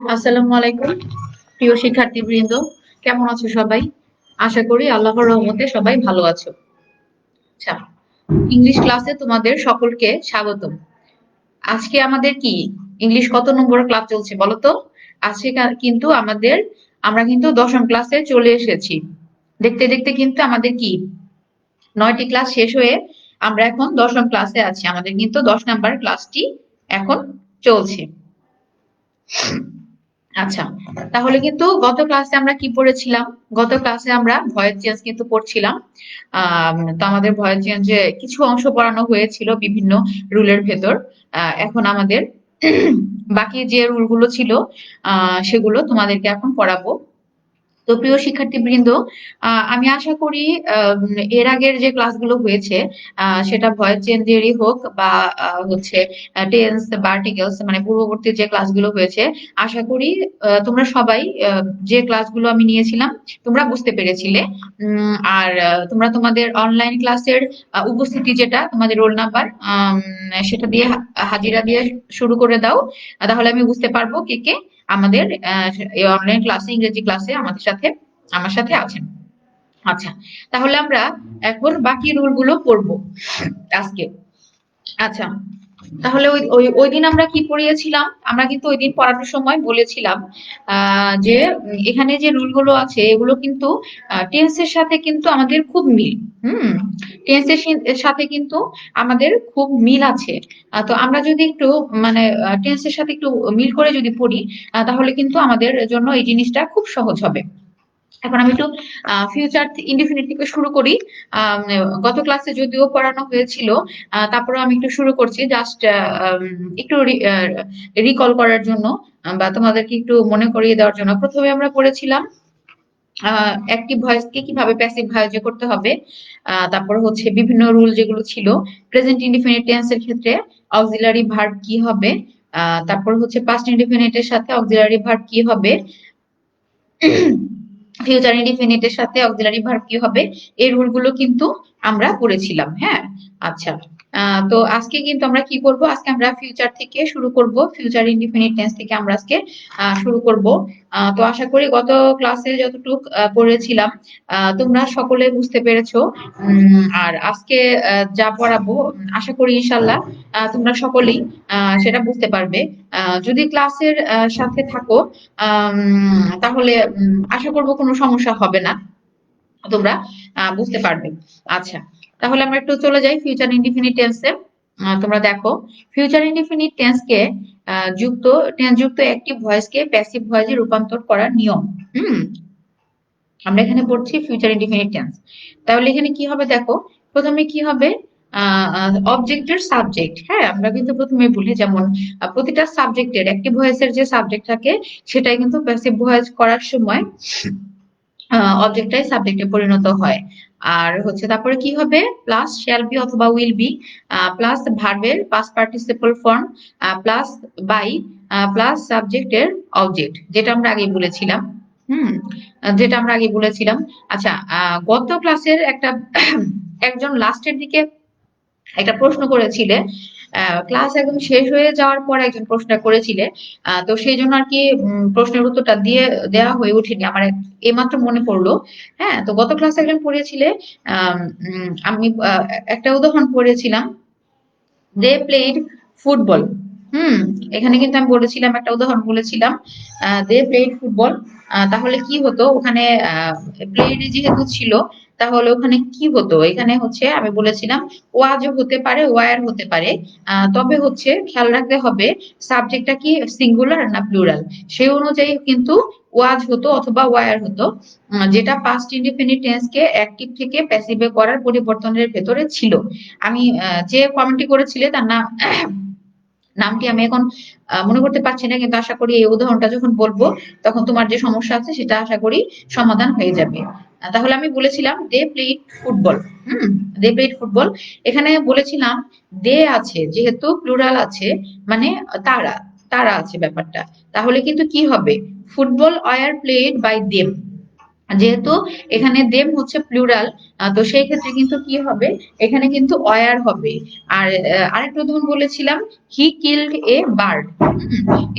আসসালামু আলাইকুম প্রিয় শিক্ষার্থীবৃন্দ, কেমন আছো সবাই? আশা করি আল্লাহর রহমতে সবাই ভালো আছো। আচ্ছা, ইংলিশ ক্লাসে তোমাদের সকলকে স্বাগতম। আজকে আমাদের কি ইংলিশ কত নম্বর ক্লাস চলছে বলো তো? আজকে কিন্তু আমরা কিন্তু দশম ক্লাসে চলে এসেছি। দেখতে দেখতে কিন্তু আমাদের কি 9টি ক্লাস শেষ হয়ে আমরা এখন দশম ক্লাসে আছি। আমাদের কিন্তু 10 নাম্বার ক্লাসটি এখন চলছে। আচ্ছা, তাহলে কিন্তু গত ক্লাসে আমরা কি পড়েছিলাম? গত ক্লাসে আমরা ভয়েস চেঞ্জ কিন্তু পড়ছিলাম। তো আমাদের ভয়েস চেঞ্জে কিছু অংশ পড়ানো হয়েছিল বিভিন্ন রুলের ভেতর। এখন আমাদের বাকি যে রুলগুলো ছিল সেগুলো তোমাদেরকে এখন পড়াবো। তো প্রিয় শিক্ষার্থীবৃন্দ, আমি আশা করি এর আগের যে ক্লাসগুলো হয়েছে সেটা ভয়েস চেঞ্জেরই হোক বা হচ্ছে টেন্স বা আর্টিকেলস মানে পূর্ববর্তী যে ক্লাসগুলো হয়েছে, আশা করি তোমরা সবাই যে ক্লাসগুলো আমি নিয়েছিলাম তোমরা বুঝতে পেরেছিলে। আর তোমরা তোমাদের অনলাইন ক্লাসের উপস্থিতি যেটা তোমাদের রোল নাম্বার সেটা দিয়ে হাজিরা দিয়ে শুরু করে দাও। তাহলে আমি বুঝতে পারবো কে কে আমাদের এই অনলাইন ক্লাসে ইংরেজি ক্লাসে আমার সাথে আছেন। আচ্ছা, তাহলে আমরা এখন বাকি রুল গুলো পড়বো আজকে। আচ্ছা, তাহলে ওই ওই ওই দিন আমরা কি পড়িয়েছিলাম? আমরা কিন্তু ওই দিন পড়ানোর সময় বলেছিলাম যে এখানে যে রুলগুলো আছে এগুলো কিন্তু টেন্সের সাথে কিন্তু আমাদের খুব মিল। হুম, টেন্সের সাথে কিন্তু আমাদের খুব মিল আছে। তো আমরা যদি একটু মানে টেন্সের সাথে একটু মিল করে যদি পড়ি তাহলে কিন্তু আমাদের জন্য এই জিনিসটা খুব সহজ হবে। এখন আমি একটু ফিউচার ইনডিফিনিট থেকে শুরু করি। আম, গত ক্লাসে যদিও পড়ানো হয়েছিল, তারপরে আমি একটু শুরু করছি জাস্ট একটু রিকল করার জন্য বা তোমাদেরকে একটু মনে করিয়ে দেওয়ার জন্য। প্রথমে আমরা পড়েছিলাম অ্যাক্টিভ ভয়েসকে কিভাবে প্যাসিভ ভয়েসে করতে হবে। তারপর হচ্ছে বিভিন্ন রুল যেগুলো ছিল। প্রেজেন্ট ইনডিফিনিট টেন্সের ক্ষেত্রে অক্সিলারি ভার্ব কি হবে, তারপর হচ্ছে পাস্ট ইনডিফিনিটের সাথে অক্সিলারি ভার্ব কি হবে, ফিউচার ইনডিফিনিটের সাথে অক্সিলারি ভার্ব কি হবে, এই রুলগুলো কিন্তু আমরা পড়েছিলাম। হ্যাঁ, আচ্ছা। তো আজকে কিন্তু আমরা কি করব? আজকে আমরা ফিউচার থেকে শুরু করব, ফিউচার ইনডিফিনিট টেন্স থেকে আমরা আজকে শুরু করব। তো আশা করি গত ক্লাসে যতটুক পড়েছিলাম তোমরা সকলে বুঝতে পেরেছো। আর আজকে যা পড়াবো আশা করি ইনশাল্লাহ তোমরা সকলেই সেটা বুঝতে পারবে। যদি ক্লাসের সাথে থাকো তাহলে আশা করব কোনো সমস্যা হবে না, তোমরা বুঝতে পারবে। আচ্ছা, তাহলে আমরা একটু চলে যাই ফিউচার ইনডিফিনিট টেন্সে। তোমরা দেখো, ফিউচার ইনডিফিনিট টেন্সকে যুক্ত টেন্স যুক্ত অ্যাক্টিভ ভয়েসকে প্যাসিভ ভয়েসে রূপান্তর করার নিয়ম। হুম, আমরা এখানে পড়ছি ফিউচার ইনডিফিনিট টেন্স। তাহলে এখানে কি হবে দেখো, প্রথমে কি হবে অবজেক্টের সাবজেক্ট। হ্যাঁ, আমরা কিন্তু প্রথমে বলি যেমন প্রতিটা সাবজেক্টের অ্যাক্টিভ ভয়েসের যে সাবজেক্ট থাকে সেটাই কিন্তু প্যাসিভ ভয়েস করার সময় অবজেক্টটাই সাবজেক্টে পরিণত হয়। আর হচ্ছে তারপরে কি হবে, প্লাস শ্যাল বি অথবা উইল বি, প্লাস ভার্বের past participle form, plus by, plus সাবজেক্টের অবজেক্ট, যেটা আমরা আগে বলেছিলাম। হুম, যেটা আমরা আগে বলেছিলাম। আচ্ছা, গত ক্লাসের একটা একজন লাস্টের দিকে একটা প্রশ্ন করেছিলে, ক্লাস একদম শেষ হয়ে যাওয়ার পর একজন প্রশ্ন করেছিলে। তো সেই জন্য আর কি প্রশ্নের উত্তরটা দেওয়া হয়ে ওঠেনি আমার, এইমাত্র মনে পড়লো। হ্যাঁ, তো গত ক্লাসে একজন পড়িয়েছিলে। আমি একটা উদাহরণ পড়েছিলাম, দে প্লেড ফুটবল। হুম, এখানে কিন্তু আমি বলেছিলাম একটা উদাহরণ বলেছিলাম, দে প্লেড ফুটবল। তাহলে কি হতো ওখানে, প্লেড যেহেতু ছিল তাহলে ওখানে কি হতো, এখানে হচ্ছে আমি বলেছিলাম ওয়াজও হতে পারে ওয়ার হতে পারে। তবে হচ্ছে খেয়াল রাখতে হবে সাবজেক্টটা কি সিঙ্গুলার না প্লুরাল, সেই অনুযায়ী কিন্তু ওয়াজ হতো অথবা ওয়ার হতো। যেটা পাস্ট ইনডিফিনিট টেন্সকে অ্যাক্টিভ থেকে প্যাসিভে করার পরিবর্তনের ভেতরে ছিল। আমি যে কমেন্টটি করেছিলে তার নামটি আমি এখন মনে করতে পারছি না, কিন্তু আশা করি এই উদাহরণটা যখন বলবো তখন তোমার যে সমস্যা আছে সেটা আশা করি সমাধান হয়ে যাবে। তাহলে আমি বলেছিলাম they played football. They played football, এখানে বলেছিলাম দে আছে যেহেতু প্লুরাল আছে, মানে তারা তারা আছে ব্যাপারটা। তাহলে কিন্তু কি হবে, football were played by them. যেহেতু এখানে দেম হচ্ছে প্লুরাল, তো সেই ক্ষেত্রে কিন্তু কি হবে, এখানে কিন্তু ওয়ার হবে। আর আরেকটা উদাহরণ বলেছিলাম, হি কিল্ড এ বার্ড।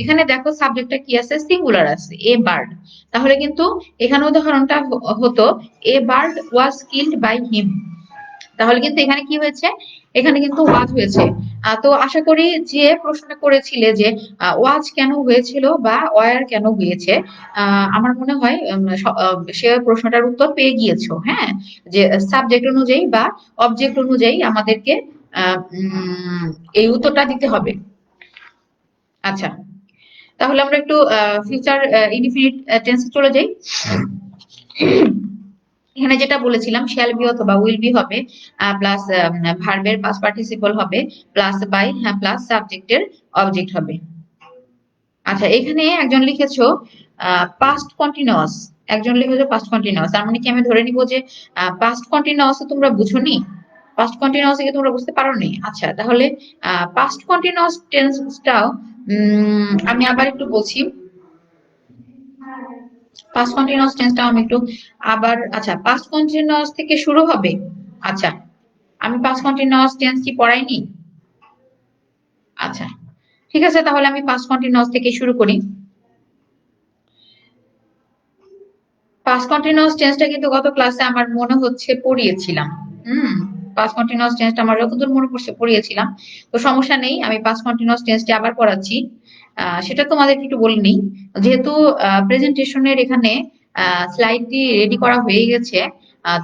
এখানে দেখো সাবজেক্টটা কি আছে, সিঙ্গুলার আছে, এ বার্ড। তাহলে কিন্তু এখানে উদাহরণটা হতো a bird was killed by him. তাহলে কিন্তু এখানে কি হয়েছে, এখানে কিন্তু ওয়াজ হয়েছে। তো আশা করি যে প্রশ্নটা করেছিলে যে ওয়াজ কেন হয়েছিল বা ওয়ার কেন হয়েছে, আমার মনে হয় সে প্রশ্নটার উত্তর পেয়ে গিয়েছো। হ্যাঁ, যে সাবজেক্ট অনুযায়ী বা অবজেক্ট অনুযায়ী আমাদেরকে এই উত্তরটা দিতে হবে। আচ্ছা, তাহলে আমরা একটু ফিউচার ইনডিফিনিট টেন্সে চলে যাই। এখানে যেটা বলেছিলাম শ্যাল বি অথবা উইল বি হবে, প্লাস ভার্বের পাস্ট পার্টিসিপল হবে, প্লাস বাই, হ্যাঁ, প্লাস সাবজেক্টের অবজেক্ট হবে। আচ্ছা, এখানে একজন লিখেছো পাস্ট কন্টিনিউয়াস, একজন লিখেছো পাস্ট কন্টিনিউয়াস, তার মানে কি আমি ধরে নিব যে পাস্ট কন্টিনিউয়াস তোমরা বুঝোনি, পাস্ট কন্টিনিউয়াস কি তোমরা বুঝতে পারোনি? আচ্ছা, তাহলে পাস্ট কন্টিনিউয়াস টেন্সটাও আমি আবার একটু বলছি। পাস্ট কন্টিনিউয়াস টেন্সটা আমি একটু আবার, আচ্ছা, পাস্ট কন্টিনিউয়াস থেকে শুরু হবে। আচ্ছা, আমি পাস্ট কন্টিনিউয়াস টেন্স কি পড়াইনি? আচ্ছা, ঠিক আছে, তাহলে আমি পাস্ট কন্টিনিউয়াস থেকে শুরু করি। পাস্ট কন্টিনিউয়াস টেন্সটা কিন্তু গত ক্লাসে আমার মনে হচ্ছে পড়িয়েছিলাম। হুম, পাস্ট কন্টিনিউয়াস টেন্সটা আমার যতদূর মনে পড়ছে পড়িয়েছিলাম। তো সমস্যা নেই, আমি পাস্ট কন্টিনিউয়াস টেন্সটি আবার পড়াচ্ছি। সেটা তোমাদেরকে একটু বলে নিই। যেহেতু প্রেজেন্টেশনের এখানে স্লাইডটি রেডি করা হয়ে গেছে,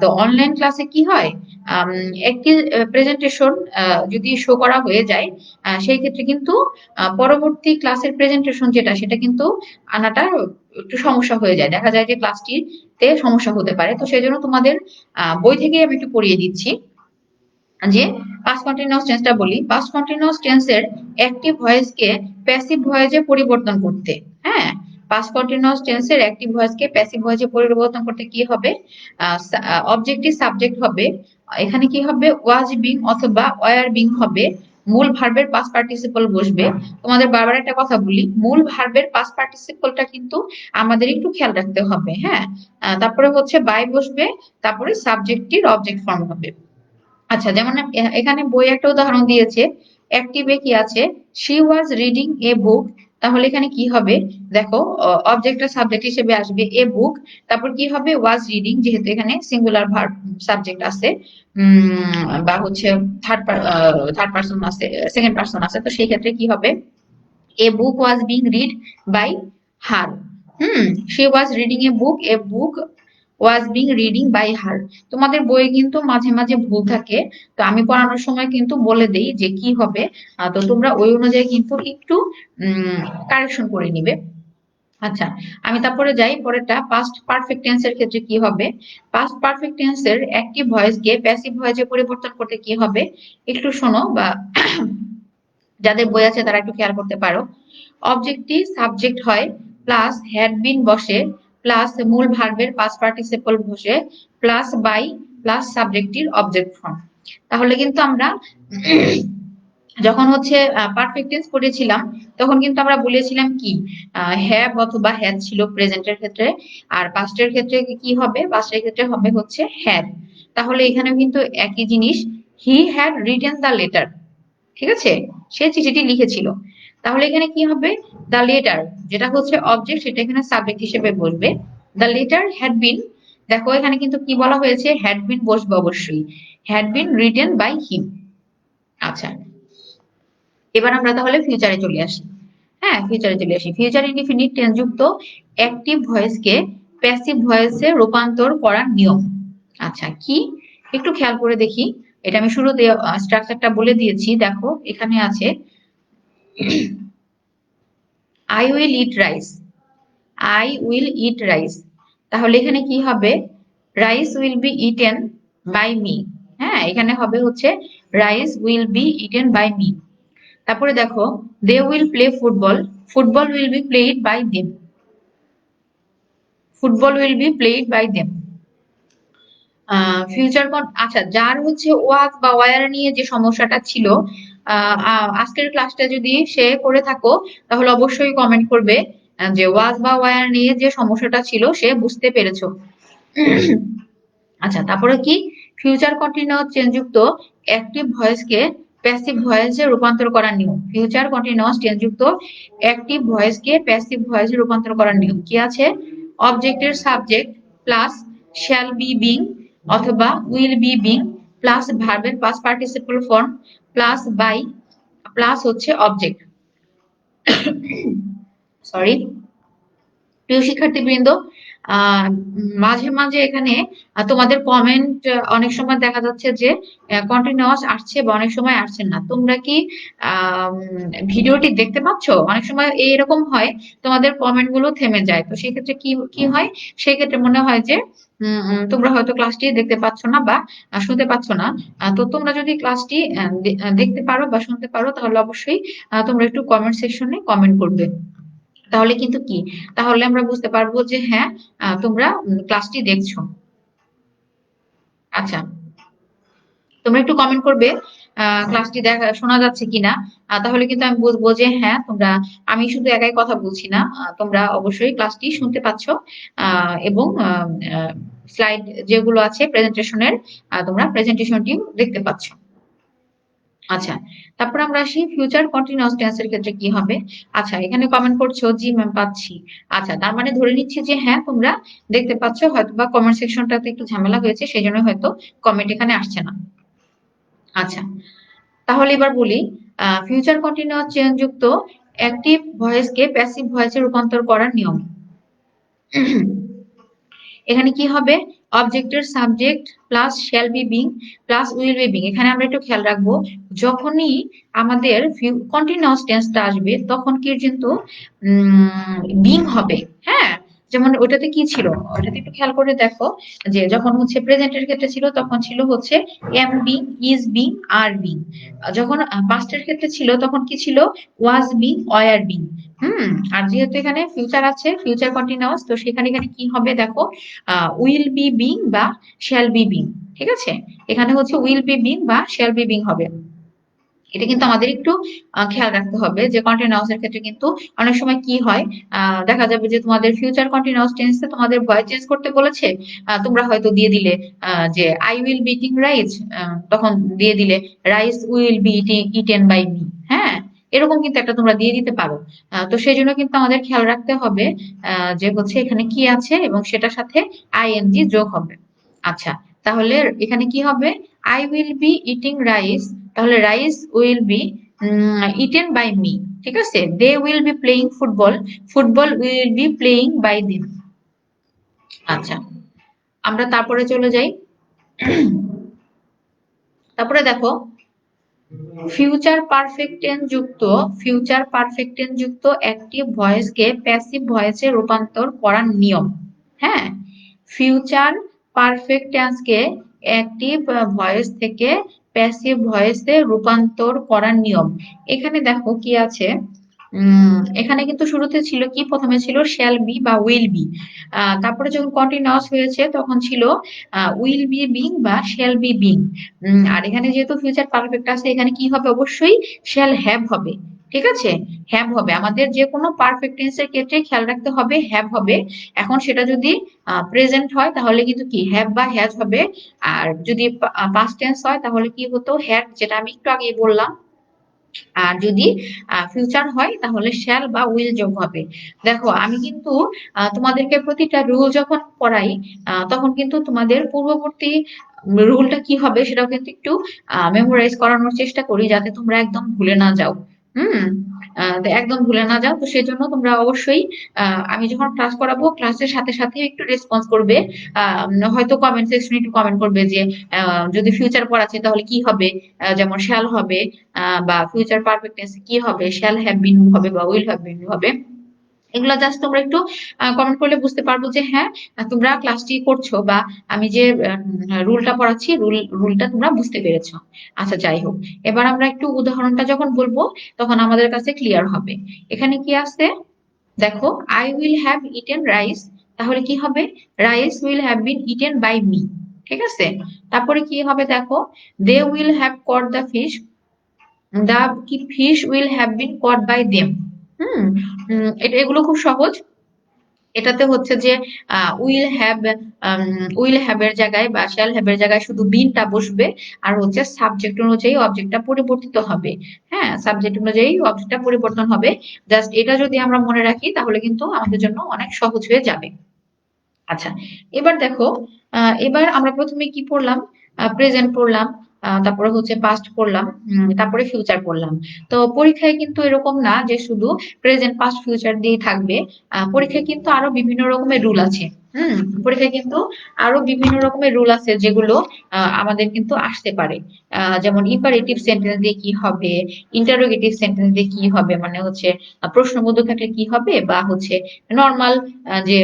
তো অনলাইন ক্লাসে কি হয়, আম, একটি প্রেজেন্টেশন যদি শো করা হয়ে যায়, সেই ক্ষেত্রে কিন্তু পরবর্তী ক্লাসের প্রেজেন্টেশন যেটা সেটা কিন্তু আনাটা একটু সমস্যা হয়ে যায়, দেখা যায় যে ক্লাসটিতে সমস্যা হতে পারে। তো সেই জন্য তোমাদের বই থেকে আমি একটু পড়িয়ে দিচ্ছি যে পাস্ট কন্টিনিউয়াস টেন্সটা বলি। পাস্ট কন্টিনিউয়াস টেন্সের অ্যাক্টিভ ভয়েসকে প্যাসিভ ভয়েসে পরিবর্তন করতে, হ্যাঁ, পাস্ট কন্টিনিউয়াস টেন্সের অ্যাক্টিভ ভয়েসকে প্যাসিভ ভয়েসে পরিবর্তন করতে কি হবে, অবজেক্টিভ সাবজেক্ট হবে। এখানে কি হবে, ওয়াজ বিং অথবা ওয়ার বিং হবে, মূল ভার্বের পাস্ট পার্টিসিপল বসবে। তোমাদের বারবার একটা কথা বলি, মূল ভার্বের পাস্ট পার্টিসিপলটা কিন্তু আমাদের একটু খেয়াল রাখতে হবে। হ্যাঁ, তারপরে হচ্ছে বাই বসবে, তারপরে সাবজেক্টিভ অবজেক্ট ফর্ম হবে। আচ্ছা, যেমন এখানে বই একটা উদাহরণ দিয়েছে, অ্যাক্টিভে কি আছে, শি ওয়াজ রিডিং এ বুক। তাহলে এখানে কি হবে, দেখো, অবজেক্টটা সাবজেক্ট হিসেবে আসবে এ বুক, তারপর কি হবে, ওয়াজ রিডিং, যেহেতু এখানে সিঙ্গুলার ভার্ব সাবজেক্ট আছে, বা হচ্ছে থার্ড পার্সন আছে, সেকেন্ড পার্সন আছে, তো সেই ক্ষেত্রে কি হবে, a book was being read by her. Hmm, she was reading a book, a book was being reading by her. তোমাদের বইয়ে কিন্তু মাঝে মাঝে ভুল থাকে, তো আমি পড়ানোর সময় কিন্তু বলে দেই যে কি হবে, তো তোমরা ওই অনুযায়ী কিন্তু একটু কারেকশন করে নিবে। আচ্ছা, আমি তারপরে যাই পরেরটা, পাস্ট পারফেক্ট টেন্সের ক্ষেত্রে কি হবে, পাস্ট পারফেক্ট টেন্সের অ্যাক্টিভ ভয়েসকে প্যাসিভ ভয়েসে পরিবর্তন করতে কি হবে, একটু শোনো, বা যাদের বই আছে তারা একটু খেয়াল করতে পারো। অবজেক্টটি সাবজেক্ট হয়, প্লাস হ্যাড বিন বসে, প্লাস মূল ভার্বের পাস্ট পার্টিসিপল বসে, প্লাস বাই, প্লাস সাবজেক্টির অবজেক্ট ফর্ম। তাহলে কিন্তু আমরা যখন হচ্ছে পারফেক্ট টেন্স পড়েছিলাম, তখন কিন্তু আমরা বলেছিলাম কি, হ্যাভ অথবা হ্যাড ছিল প্রেজেন্টের ক্ষেত্রে, আর পাস্টের ক্ষেত্রে কি হবে, পাস্টের ক্ষেত্রে হবে হচ্ছে হ্যাড। তাহলে এখানে কিন্তু একই জিনিস, he had written the letter, ঠিক আছে, সে চিঠিটি লিখেছিল। তাহলে এখানে কি হবে, দ্য লেটার যেটা হচ্ছে অবজেক্ট সেটা এখানে সাবজেক্ট হিসেবে বসবে। দ্য লেটার হ্যাড বিন, দেখো এখানে কিন্তু কি বলা হয়েছে, হ্যাড বিন বসবে অবশ্যই, had been written by him. আচ্ছা, এবার আমরা তাহলে ফিউচারে চলে আসি। হ্যাঁ, ফিউচারে চলে আসি, ফিউচার ইনডিফিনিট টেন্স যুক্ত অ্যাক্টিভ ভয়েসকে প্যাসিভ ভয়েসে রূপান্তর করার নিয়ম। আচ্ছা, কি, একটু খেয়াল করে দেখি। এটা আমি শুরুতে স্ট্রাকচারটা বলে দিয়েছি, দেখো এখানে আছে I will eat rice, I will eat rice. তাহলে এখানে কি হবে, rice will be eaten by me. হ্যাঁ, এখানে হবে হচ্ছে rice will be eaten by me. তারপরে দেখো, they will play football, football will be played by them, football will be played by them. Future আচ্ছা, যার হচ্ছে ওয়াজ বা ওয়ার নিয়ে যে সমস্যাটা ছিল, আজকের ক্লাসটা যদি সে করে থাকো, তাহলে অবশ্যই কমেন্ট করবে যে ওয়াজ বা ওয়ার নিয়ে যে সমস্যাটা ছিল সে বুঝতে পেরেছো। আচ্ছা, তারপরে কি ফিউচার কন্টিনিউয়াস টেন্স যুক্ত অ্যাক্টিভ ভয়েসকে প্যাসিভ ভয়েসে রূপান্তর করার নিয়ম। ফিউচার কন্টিনিউয়াস টেন্স যুক্ত অ্যাক্টিভ ভয়েসকে প্যাসিভ ভয়েসে রূপান্তর করার নিয়ম কি আছে? অবজেক্টের subject plus shall be being অথবা উইল বি বিং প্লাস ভার্বের past participle form plus by plus হচ্ছে অবজেক্ট। সরি প্রিয় শিক্ষার্থীবৃন্দ, মাঝে মাঝে এখানে তোমাদের কমেন্ট অনেক সময় দেখা যাচ্ছে যে কন্টিনিউয়াস আসছে বা অনেক সময় আসছে না। তোমরা কি ভিডিওটি দেখতে পাচ্ছ? অনেক সময় এরকম হয় তোমাদের কমেন্ট গুলো থেমে যায়, তো সেক্ষেত্রে কি কি হয়, সেক্ষেত্রে মনে হয় যে তোমরা হয়তো ক্লাসটি দেখতে পাচ্ছ না বা শুনতে পাচ্ছ না। তো তোমরা যদি ক্লাসটি দেখতে পারো বা শুনতে পারো তাহলে অবশ্যই তোমরা একটু কমেন্ট সেকশনে কমেন্ট করবে। তাহলে কিন্তু কি, তাহলে আমরা বুঝতে পারবো যে হ্যাঁ তোমরা ক্লাসটি দেখছো। আচ্ছা, তোমরা একটু কমেন্ট করবে ক্লাসটি দেখা শোনা যাচ্ছে কিনা। তাহলে কিন্তু আমি বুঝবো যে হ্যাঁ তোমরা, আমি শুধু একাই কথা বলছি না, তোমরা অবশ্যই ক্লাসটি শুনতে পাচ্ছ এবং স্লাইড যেগুলো আছে প্রেজেন্টেশনের তোমরা প্রেজেন্টেশনটিও দেখতে পাচ্ছ। আচ্ছা, তারপর আমরা আসি ফিউচার কন্টিনিউয়াস টেন্সের ক্ষেত্রে কি হবে। আচ্ছা, এখানে কমেন্ট করছো জি ম্যাম পাচ্ছি। আচ্ছা, তার মানে ধরে নিচ্ছি যে হ্যাঁ তোমরা দেখতে পাচ্ছ, হয়তো বা কমেন্ট সেকশনটাতে একটু ঝামেলা হয়েছে সেই জন্য হয়তো কমেন্ট এখানে আসছে না। আচ্ছা, তাহলে এবার বলি ফিউচার কন্টিনিউয়াস চেঞ্জ যুক্ত অ্যাক্টিভ ভয়েসকে প্যাসিভ ভয়েসে রূপান্তর করার নিয়ম। এখানে কি হবে? অবজেক্টের subject plus shall be being plus will be being. এখানে আমরা একটু খেয়াল রাখবো, যখনই আমাদের কন্টিনিউয়াস টেন্সটা আসবে তখন কিন্তু বিং হবে। হ্যাঁ, যেমন ওটাতে কি ছিল, ওটাতে একটু খেয়াল করে দেখো যে যখন হচ্ছে প্রেজেন্টের ক্ষেত্রে ছিল তখন ছিল হচ্ছে am being, is being, are being. যখন পাস্টের ক্ষেত্রে ছিল তখন কি ছিল? Was being, were being. আর যেহেতু এখানে ফিউচার আছে, ফিউচার কন্টিনিউয়াস, তো সেখানে এখানে কি হবে দেখো, উইল বি বিং বা শ্যাল বি বিং। ঠিক আছে, এখানে হচ্ছে উইল বি বিং বা শ্যাল বি বিং হবে। এটা কিন্তু আমাদের একটু খেয়াল রাখতে হবে যে কন্টিনিউয়াস এর ক্ষেত্রে কিন্তু অনেক সময় কি হয়, দেখা যাবে যে তোমাদের ফিউচার কন্টিনিউয়াস টেন্সে তোমাদের ভয়েস চেঞ্জ করতে বলেছে, তোমরা হয়তো দিয়ে দিলে যে I will be eating rice, তখন দিয়ে দিলে rice will be eaten by me. হ্যাঁ, এরকম কিন্তু একটা তোমরা দিয়ে দিতে পারো। তো সেই জন্য কিন্তু আমাদের খেয়াল রাখতে হবে যে হচ্ছে এখানে কি আছে এবং সেটার সাথে আইএনজি যোগ হবে। আচ্ছা, তাহলে এখানে কি হবে? I will be eating rice, তাহলে rice will be eaten by me. ঠিক আছে, they will be playing football, football will be playing by them. আচ্ছা, আমরা তারপরে চলে যাই। তারপরে দেখো ফিউচার পারফেক্ট টেন্স যুক্ত, ফিউচার পারফেক্ট টেন্স যুক্ত অ্যাক্টিভ ভয়েসকে প্যাসিভ ভয়েসে রূপান্তর করার নিয়ম। হ্যাঁ, ফিউচার পারফেক্ট টেন্সকে অ্যাক্টিভ ভয়েস থেকে প্যাসিভ ভয়েসে রূপান্তর করার নিয়ম। এখানে দেখো কি আছে, এখানে কিন্তু শুরুতে ছিল কি, প্রথমে ছিল শ্যাল বি বা উইল বি, তারপরে যখন কন্টিনিউয়াস হয়েছে তখন ছিল উইল বি বিং বা শ্যাল বি বিং। আর এখানে যেহেতু ফিউচার পারফেক্ট আছে এখানে কি হবে? অবশ্যই শ্যাল হ্যাভ হবে। ঠিক আছে, হ্যাভ হবে। আমাদের যে কোনো পারফেক্ট টেন্সের ক্ষেত্রে খেয়াল রাখতে হবে হ্যাভ হবে। এখন সেটা যদি প্রেজেন্ট হয় তাহলে কিন্তু কি হ্যাভ বা হ্যাজ হবে। আর যদি পাস্ট টেন্স হয় তাহলে কি হতো? হ্যাড, যেটা আমি একটু আগে বললাম। আর যদি ফিউচার হয় তাহলে শ্যাল বা উইল যোগ হবে। দেখো আমি কিন্তু তোমাদেরকে প্রতিটা রুল যখন পড়াই তখন কিন্তু তোমাদের পূর্ববর্তী রুলটা কি হবে সেটাও কিন্তু একটু মেমোরাইজ করানোর চেষ্টা করি যাতে তোমরা একদম ভুলে না যাও। হুম, তো একদম ভুলে না যাও, তো সেজন্য তোমরা অবশ্যই আমি যখন ক্লাস করাবো ক্লাসের সাথে সাথে একটু রেসপন্স করবে। হয়তো কমেন্ট সেকশনে একটু কমেন্ট করবে যে যদি ফিউচার পড়াচ্ছে তাহলে কি হবে, যেমন শ্যাল হবে, বা ফিউচার পারফেক্ট টেন্সে কি হবে, শ্যাল হ্যাভ বিন হবে বা উইল হ্যাভ বিন হবে। এগুলো জাস্ট তোমরা একটু কমেন্ট করলে বুঝতে পারবো যে হ্যাঁ তোমরা ক্লাসটি করছো বা আমি যে রুলটা পড়াচ্ছি রুলটা তোমরা বুঝতে পেরেছো। আচ্ছা, যাই হোক, এবার আমরা একটু উদাহরণটা যখন বলবো তখন আমাদের কাছে ক্লিয়ার হবে। এখানে কি আছে দেখো, I will have eaten rice, তাহলে কি হবে? Rice will have been eaten by me. ঠিক আছে, তারপরে কি হবে দেখো, they will have caught the fish, the কি fish will have been caught by them. হুম, এগুলো খুব সহজ। এটাতে হচ্ছে যে উইল হ্যাভ উইল হ্যাভ এর জায়গায় বা শ্যাল হ্যাভ এর জায়গায় শুধু বিনটা বসবে, আর হচ্ছে সাবজেক্ট অনুযায়ী অবজেক্টটা পরিবর্তিত হবে। হ্যাঁ, সাবজেক্ট অনুযায়ী অবজেক্টটা পরিবর্তন হবে। জাস্ট এটা যদি আমরা মনে রাখি তাহলে কিন্তু আমাদের জন্য অনেক সহজ হয়ে যাবে। আচ্ছা, এবার দেখো, এবার আমরা প্রথমে কি পড়লাম? প্রেজেন্ট পড়লাম, তারপরে হচ্ছে পাস্ট পড়লাম, তারপরে ফিউচার পড়লাম। তো পরীক্ষায় কিন্তু এরকম না যে শুধু প্রেজেন্ট পাস্ট ফিউচার দিয়ে থাকবে। পরীক্ষায় কিন্তু আরো বিভিন্ন রকমের রুল আছে। হুম, পরীক্ষায় কিন্তু আরো বিভিন্ন রকমের রুল আছে যেগুলো আমাদের কিন্তু আসতে পারে। যেমন ইম্পারেটিভ সেন্টেন্স দিয়ে কি হবে, ইন্টারোগেটিভ সেন্টেন্স দিয়ে কি হবে, মানে হচ্ছে প্রশ্নবোধক থাকলে কি হবে, বা হচ্ছে নর্মাল যে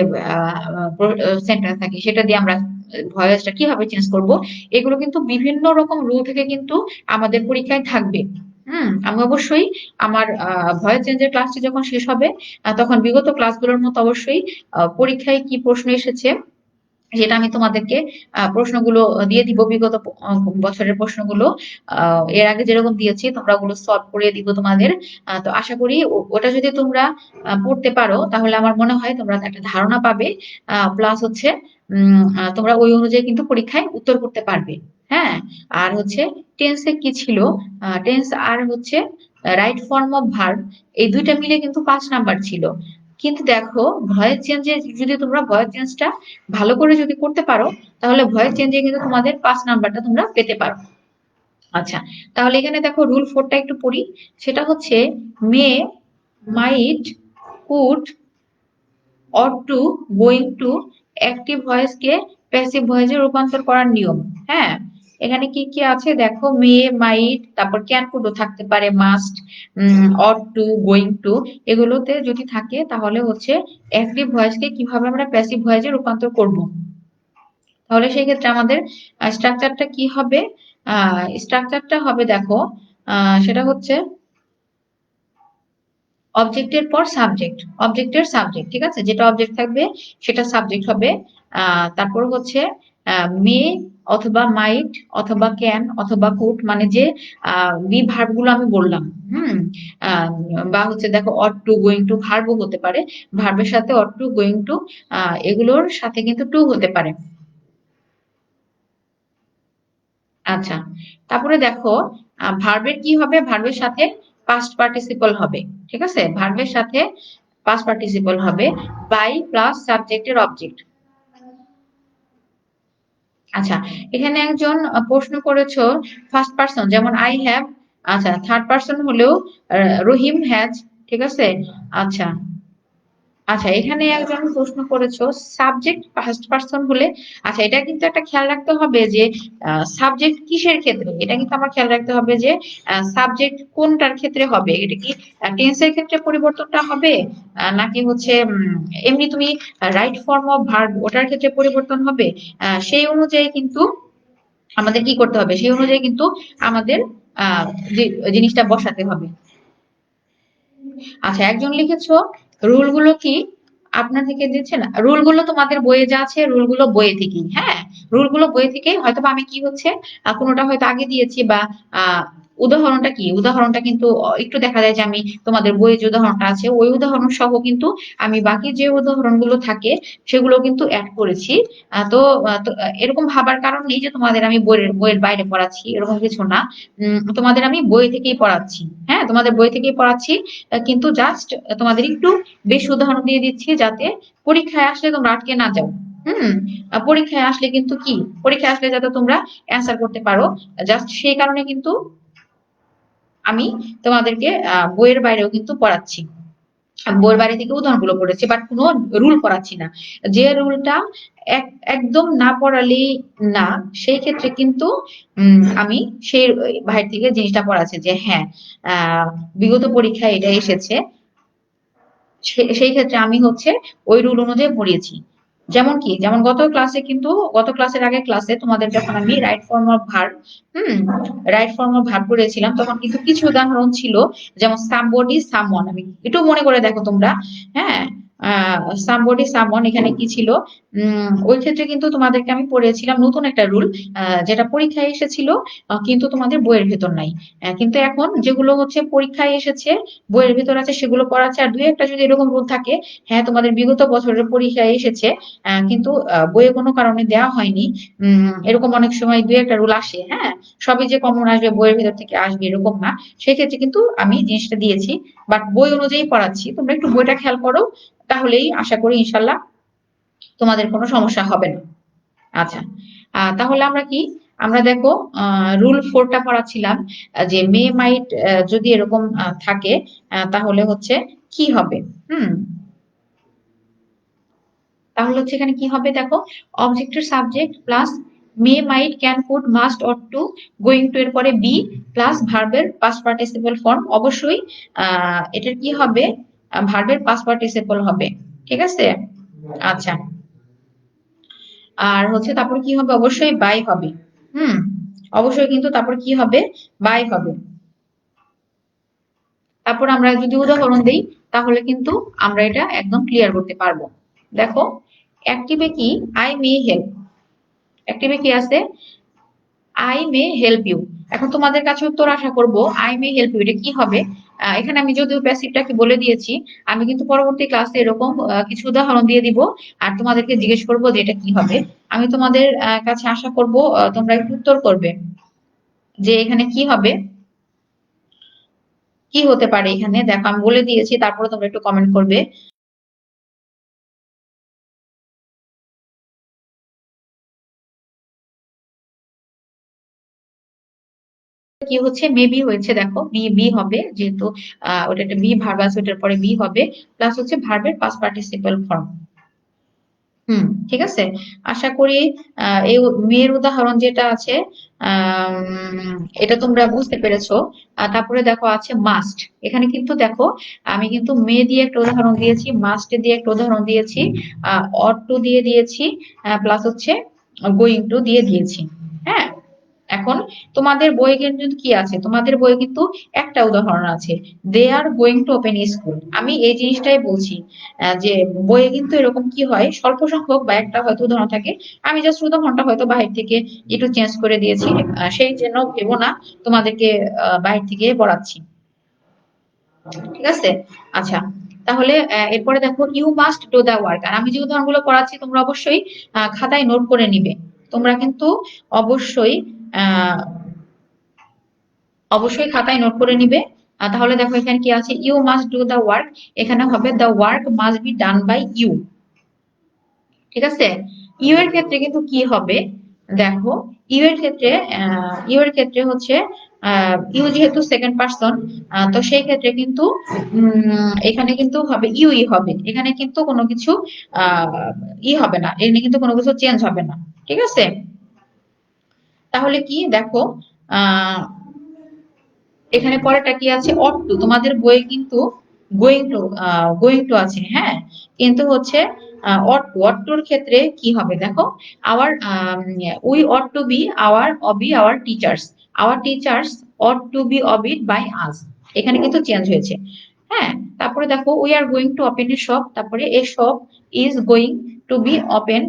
সেন্টেন্স থাকে সেটা দিয়ে আমরা ভয়েসটা কিভাবে চেঞ্জ করব। এগুলো কিন্তু বিভিন্ন রকম রুল থেকে কিন্তু আমাদের পরীক্ষায় থাকবে। আমি অবশ্যই আমার ভয়েস চেঞ্জের ক্লাসটি যখন শেষ হবে তখন বিগত ক্লাসগুলোর মতো অবশ্যই পরীক্ষায় কি প্রশ্ন এসেছে সেটা আমি তোমাদেরকে প্রশ্নগুলো দিয়ে দিব, বিগত বছরের প্রশ্নগুলো এর আগে যেরকম দিয়েছি তোমরা ওগুলো সলভ করে দিব তোমাদের। তো আশা করি ওটা যদি তোমরা পড়তে পারো তাহলে আমার মনে হয় তোমরা একটা ধারণা পাবে। প্লাস হচ্ছে তোমরা ওই অনুযায়ী কিন্তু পরীক্ষায় উত্তর করতে পারবে। হ্যাঁ, আর হচ্ছে টেন্সে কি ছিল, টেন্স আর হচ্ছে রাইট ফর্ম অফ ভার্ব, এই দুইটা মিলে কিন্তু 5 নাম্বার ছিল। কিন্তু দেখো, ভয়েস চেঞ্জে যদি তোমরা ভয়েস চেঞ্জটা ভালো করে যদি করতে পারো তাহলে ভয়েস চেঞ্জে কিন্তু তোমাদের 5 নাম্বারটা তোমরা পেতে পারো। আচ্ছা, তাহলে এখানে দেখো রুল 4টা একটু পড়ি। সেটা হচ্ছে may, might, could, ought to, going to active ভয়েসকে প্যাসিভ ভয়েসে রূপান্তর করার নিয়ম। হ্যাঁ, এখানে কি কি আছে দেখো, মে, মাইট, তারপর ক্যান, কুডও থাকতে পারে, must, ought to, going to, এগুলোতে যদি থাকে তাহলে হচ্ছে অ্যাক্টিভ ভয়েসকে কিভাবে আমরা প্যাসিভ ভয়েসে রূপান্তর করব। তাহলে সেই ক্ষেত্রে আমাদের স্ট্রাকচারটা কি হবে? স্ট্রাকচারটা হবে দেখো, সেটা হচ্ছে অবজেক্টের পর সাবজেক্ট, অবজেক্টের সাবজেক্ট, ঠিক আছে, যেটা অবজেক্ট থাকবে সেটা সাবজেক্ট হবে। তারপর হচ্ছে মে অথবা মাইট অথবা ক্যান অথবা কুড, মানে যে বি ভার্ব গুলো আমি বললাম। হুম, আহ, বা হচ্ছে দেখো অট টু, গোয়িং টু ভার্বও হতে পারে, ভার্বের সাথে অট টু, গোয়িং টু এগুলোর সাথে কিন্তু টু হতে পারে। আচ্ছা, তারপরে দেখো ভার্বের কি হবে, ভার্বের সাথে পাস্ট পার্টিসিপল হবে। ঠিক আছে, ভার্বের সাথে পাস্ট পার্টিসিপল হবে বাই প্লাস সাবজেক্টের অবজেক্ট। আচ্ছা, এখানে একজন প্রশ্ন করেছো ফার্স্ট পার্সন, যেমন আই হ্যাভ। আচ্ছা, থার্ড পার্সন হলেও রহিম হ্যাজ। ঠিক আছে। আচ্ছা, আচ্ছা, এখানে একজন প্রশ্ন করেছো সাবজেক্ট ফার্স্ট পার্সন হলে। আচ্ছা, এটা কিন্তু একটা খেয়াল রাখতে হবে যে সাবজেক্ট কিসের ক্ষেত্রে, এটা কিন্তু আমার খেয়াল রাখতে হবে যে সাবজেক্ট কোনটার ক্ষেত্রে হবে। এটা কি টেন্সের ক্ষেত্রে পরিবর্তনটা হবে, নাকি হচ্ছে এমনি তুমি রাইট ফর্ম অফ ভার্ব ওটার ক্ষেত্রে পরিবর্তন হবে। সেই অনুযায়ী কিন্তু আমাদের কি করতে হবে, সেই অনুযায়ী কিন্তু আমাদের আহ যে জিনিসটা বসাতে হবে। আচ্ছা, একজন লিখেছো রুল গুলো কি আপনার থেকে দিচ্ছে না, রুল গুলো তোমাদের বইয়ে যা আছে রুল গুলো বইয়ে থেকেই। হ্যাঁ, রুল গুলো বইয়ে থেকেই, হয়তো বা আমি কি হচ্ছে কোনোটা হয়তো আগে দিয়েছি, বা আহ উদাহরণটা কি, উদাহরণটা কিন্তু একটু দেখা যায় যে আমি তোমাদের বইয়ে যে উদাহরণটা আছে ওই উদাহরণ সহ কিন্তু আমি বাকি যে উদাহরণগুলো থাকে সেগুলো কিন্তু অ্যাড করেছি। এরকম ভাবার কারণ নেই যে তোমাদের আমি বইয়ের বইয়ের বাইরে পড়াচ্ছি, এরকম কিছু না। তোমাদের আমি বই থেকেই পড়াচ্ছি। হ্যাঁ, তোমাদের বই থেকেই পড়াচ্ছি, কিন্তু জাস্ট তোমাদের একটু বেশি উদাহরণ দিয়ে দিচ্ছি যাতে পরীক্ষায় আসলে তোমরা আটকে না যাও। হুম, পরীক্ষায় আসলে কিন্তু কি, পরীক্ষায় আসলে যাতে তোমরা অ্যান্সার করতে পারো, জাস্ট সেই কারণে কিন্তু আমি তোমাদেরকে বইয়ের বাইরেও কিন্তু পড়াচ্ছি। বইয়ের বাইরে থেকে উদাহরণগুলো পড়েছি, বাট কোনো রুল পড়াচ্ছি না। যে রুলটা একদম না পড়ালেই না, সেই ক্ষেত্রে কিন্তু আমি সেই বাইরে থেকে জিনিসটা পড়াচ্ছি যে হ্যাঁ, বিগত পরীক্ষায় এটা এসেছে, সেই ক্ষেত্রে আমি হচ্ছে ওই রুল অনুযায়ী পড়িয়েছি। যেমন কি, যেমন গত ক্লাসের আগের ক্লাসে তোমাদের যখন আমি right form of verb, hmm, right form of verb করেছিলাম তখন কিন্তু কিছু উদাহরণ ছিল, যেমন সামবডি, সামওয়ান। আমি একটু মনে করে দেখো তোমরা। হ্যাঁ, সামবডি সামন এখানে কি ছিল, ওই ক্ষেত্রে কিন্তু তোমাদেরকে আমি পড়িয়েছিলাম নতুন একটা রুল, যেটা পরীক্ষায় এসেছিল, কিন্তু তোমাদের বইয়ের ভেতর নাই। কিন্তু এখন যেগুলো হচ্ছে পরীক্ষায় এসেছে, বইয়ের ভেতর আছে, সেগুলো পড়াচ্ছে। আর দুই একটা যদি এরকম রুল থাকে, হ্যাঁ তোমাদের বিগত বছরের পরীক্ষায় এসেছে, কিন্তু বইয়ে কোনো কারণে দেওয়া হয়নি, এরকম অনেক সময় দুই একটা রুল আসে, হ্যাঁ সবই যে কমন আসবে বইয়ের ভেতর থেকে আসবে এরকম না। সেক্ষেত্রে কিন্তু আমি জিনিসটা দিয়েছি, বাট বই অনুযায়ী পড়াচ্ছি, তোমরা একটু বইটা খেয়াল করো, তাহলেই আশা করি ইনশাল্লাহ তোমাদের কোনো সমস্যা হবে না। আচ্ছা, তাহলে আমরা কি, আমরা দেখো রুল 4টা পড়াচ্ছিলাম, যে মে মাইট যদি এরকম থাকে, তাহলে হচ্ছে কি হবে। হুম তাহলে হচ্ছে এখানে কি হবে দেখো, অবজেক্টের subject plus may might can could must or to, going to এর পরে বি প্লাস ভার্বের পাস্ট পার্টিসিপল ফর্ম, অবশ্যই এটার কি হবে, ভার্বের পাস্ট পার্টিসিপল হবে। ঠিক আছে। আচ্ছা, আর হচ্ছে তারপর কি হবে, অবশ্যই বাই হবে। হুম অবশ্যই কিন্তু তারপর কি হবে, বাই হবে। তারপর আমরা যদি উদাহরণ দেই, তাহলে কিন্তু আমরা এটা একদম ক্লিয়ার করতে পারবো। দেখো, অ্যাক্টিভে কি, আই মে হেল্প, অ্যাক্টিভে কি আছে, আই মে হেল্প ইউ। এখন তোমাদের কাছে উত্তর আশা করব, আই মে হেল্প ইউ এটা কি হবে। এখানে আমি যদিও প্যাসিভটাকে বলে দিয়েছি, আমি কিন্তু পরবর্তী ক্লাসে এরকম কিছু উদাহরণ দিয়ে দিব, আর তোমাদেরকে জিজ্ঞেস করব যে এটা কি হবে। আমি তোমাদের কাছে আশা করব তোমরা একটু উত্তর করবে যে এখানে কি হবে, কি হতে পারে এখানে। দেখো আমি বলে দিয়েছি, তারপরে তোমরা একটু কমেন্ট করবে। কি হচ্ছে, মেবি হয়েছে, দেখো বি বি হবে, যেহেতু ওটা একটা বি ভার্ব আছে, ওটার পরে বি হবে, প্লাস হচ্ছে ভার্বের পাস্ট পার্টিসিপল ফর্ম। ঠিক আছে। আশা করি এই মেয়ের উদাহরণ যেটা আছে, এটা তোমরা বুঝতে পেরেছো। তারপরে দেখো আছে মাস্ট, এখানে কিন্তু দেখো আমি কিন্তু মে দিয়ে একটা উদাহরণ দিয়েছি, মাস্ট দিয়ে একটা উদাহরণ দিয়েছি, অট টু দিয়ে দিয়েছি, প্লাস হচ্ছে গোয়িং টু দিয়ে দিয়েছি। হ্যাঁ, এখন তোমাদের বই কিন্তু কি আছে, তোমাদের বই কিন্তু একটা উদাহরণ আছে, they are going to open school. আমি এই জিনিসটাই বলছি, যে বইয়ে কিন্তু এরকম কি হয়, স্বল্প সংখ্যক বা একটা হয়তো উদাহরণ থাকে, আমি জাস্ট উদাহরণটা হয়তো বাহির থেকে একটু চেঞ্জ করে দিয়েছি, সেই জন্য ভেবো না তোমাদেরকে বাহির থেকে পড়াচ্ছি। ঠিক আছে। আচ্ছা, তাহলে এরপরে দেখো, you must do the work. আর আমি যে উদাহরণগুলো পড়াচ্ছি তোমরা অবশ্যই খাতায় নোট করে নিবে। তোমরা কিন্তু অবশ্যই আহ অবশ্যই খাতায় নোট করে নিবে। তাহলে দেখো এখানে কি আছে, you must do the work, এখানে হবে the work must be done by you. ঠিক আছে। ইউ এর ক্ষেত্রে কিন্তু কি হবে, দেখো ইউ এর ক্ষেত্রে, ইউ এর ক্ষেত্রে হচ্ছে ইউ যেহেতু সেকেন্ড পার্সন, তো সেই ক্ষেত্রে কিন্তু এখানে কিন্তু হবে ইউই হবে, এখানে কিন্তু কোনো কিছু আহ ই হবে না, এখানে কিন্তু কোনো কিছু চেঞ্জ হবে না। ঠিক আছে। তাহলে কি দেখো, আহ এখানে পরেরটা কি আছে, অট টু, তোমাদের বইয়ে কিন্তু গোয়িং টু আছে, হ্যাঁ, কিন্তু হচ্ছে অট টুর ক্ষেত্রে কি হবে দেখো, our we ought to be our teachers, our teachers ought to be obeyed by us, এখানে কিন্তু চেঞ্জ হয়েছে। হ্যাঁ, তারপরে দেখো we are going to open a shop, তারপরে a shop is going to be open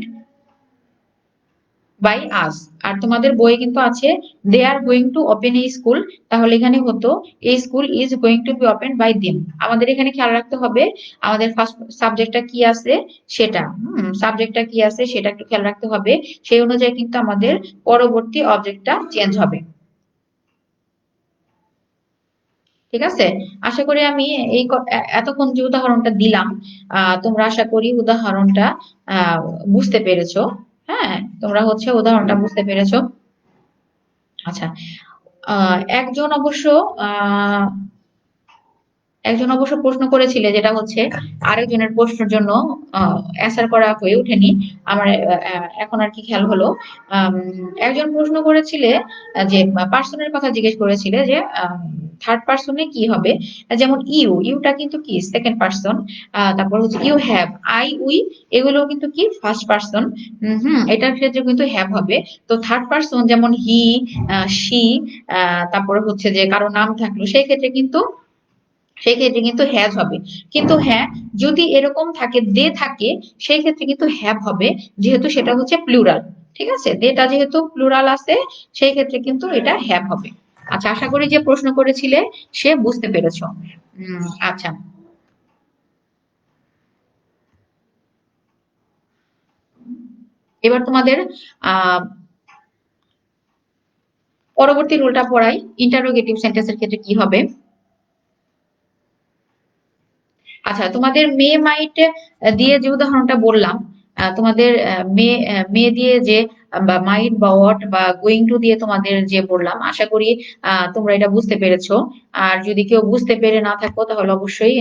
by us. আর তোমাদের বই কিন্তু আছে they are going to open a school, তাহলে এখানে হতো a school is going to be open by them. আমাদের এখানে খেয়াল রাখতে হবে আমাদের ফার্স্ট সাবজেক্টটা কি আছে সেটা, সাবজেক্টটা কি আছে সেটা একটু খেয়াল রাখতে হবে, সেই অনুযায়ী কিন্তু আমাদের পরবর্তী অবজেক্টটা চেঞ্জ হবে। ঠিক আছে। আশা করি আমি এতক্ষণ যে উদাহরণটা দিলাম, তোমরা আশা করি উদাহরণটা আহ বুঝতে পেরেছো। হ্যাঁ, তোমরা হচ্ছে উদাহরণটা বুঝতে পেরেছো। আচ্ছা, একজন অবশ্য আহ একজন অবশ্য প্রশ্ন করেছিলে, যেটা হচ্ছে আরেকজনের প্রশ্নের জন্য অ্যান্সার করা হয়ে ওঠেনি আমার, এখন আর কি খেয়াল হলো। আম, একজন প্রশ্ন করেছিলে, যে পার্সনের কথা জিজ্ঞেস করেছিলে, যে থার্ড পার্সনে কি হবে, যেমন ইউটা কিন্তু কি সেকেন্ড পার্সন, তারপর হচ্ছে ইউ হ্যাভ, আই উই, এগুলো কিন্তু কি ফার্স্ট পার্সন। এটার ক্ষেত্রে কিন্তু হ্যাভ হবে। তো থার্ড পার্সন যেমন হি, শি, তারপরে হচ্ছে যে কারো নাম থাকলো, সেই ক্ষেত্রে কিন্তু সেই ক্ষেত্রে কিন্তু হ্যাজ হবে। কিন্তু হ্যাঁ, যদি এরকম থাকে দে থাকে, সেই ক্ষেত্রে কিন্তু হ্যাভ হবে, যেহেতু সেটা হচ্ছে প্লুরাল। ঠিক আছে, দেটা যেহেতু প্লুরাল আছে, সেই ক্ষেত্রে কিন্তু এটা হ্যাভ হবে। আচ্ছা, আশা করি যে প্রশ্ন করেছিলে সে বুঝতে পেরেছো। আচ্ছা, এবার তোমাদের আহ পরবর্তী রুলটা পড়াই। ইন্টারোগেটিভ সেন্টেন্সের ক্ষেত্রে কি হবে? আচ্ছা, তোমাদের মে মাইট দিয়ে যে উদাহরণটা বললাম, তোমাদের মে দিয়ে যে বা মাইট বা ওয়াট বা গোয়িং টু দিয়ে তোমাদের যে বললাম, আশা করি তোমরা এটা বুঝতে পেরেছো। আর যদি কেউ বুঝতে পেরে না থাকো তাহলে অবশ্যই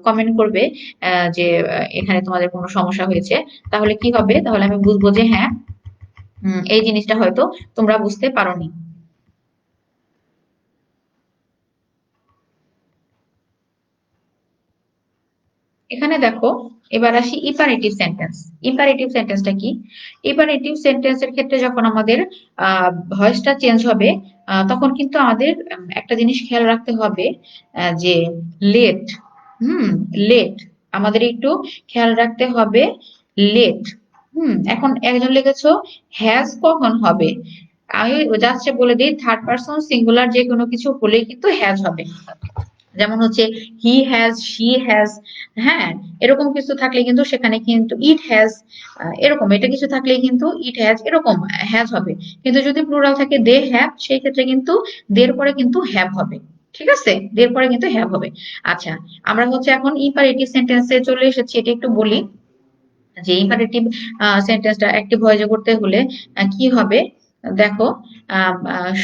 কমেন্ট করবে যে এখানে তোমাদের কোনো সমস্যা হয়েছে। তাহলে কি হবে, তাহলে আমি বুঝবো যে হ্যাঁ, এই জিনিসটা হয়তো তোমরা বুঝতে পারোনি। এখানে দেখো, এবার আসি ইম্পারেটিভ সেন্টেন্স। ইম্পারেটিভ সেন্টেন্সটা কি? ইম্পারেটিভ সেন্টেন্সের ক্ষেত্রে যখন আমাদের ভয়েসটা চেঞ্জ হবে, তখন কিন্তু আমাদের একটা জিনিস খেয়াল রাখতে হবে, যে লেট। হুম, লেট আমাদের একটু খেয়াল রাখতে হবে। লেট। এখন একজন লিখেছো হ্যাজ কখন হবে? আমি জাস্ট বলে দিই, থার্ড পারসন সিঙ্গুলার যে কোনো কিছু হলেই কিন্তু হ্যাজ হবে। যেমন হচ্ছে হি হ্যাজ, শি হ্যাজ, হ্যাঁ, এরকম কিছু থাকলে কিন্তু সেখানে কিন্তু ইট হ্যাজ, এরকম এটা কিছু থাকলে কিন্তু ইট হ্যাজ এরকম হ্যাজ হবে। কিন্তু যদি প্লুরাল থাকে দে হ্যাভ, সেই ক্ষেত্রে কিন্তু দের পরে কিন্তু হ্যাভ হবে। ঠিক আছে, দের পরে কিন্তু হ্যাভ হবে। আচ্ছা, আমরা হচ্ছে এখন ইম্পারেটিভ সেন্টেন্সে চলে এসেছি, এটা একটু বলি যে ইম্পারেটিভ সেন্টেন্সটা অ্যাক্টিভ ভয়েসে করতে হলে কি হবে। দেখো,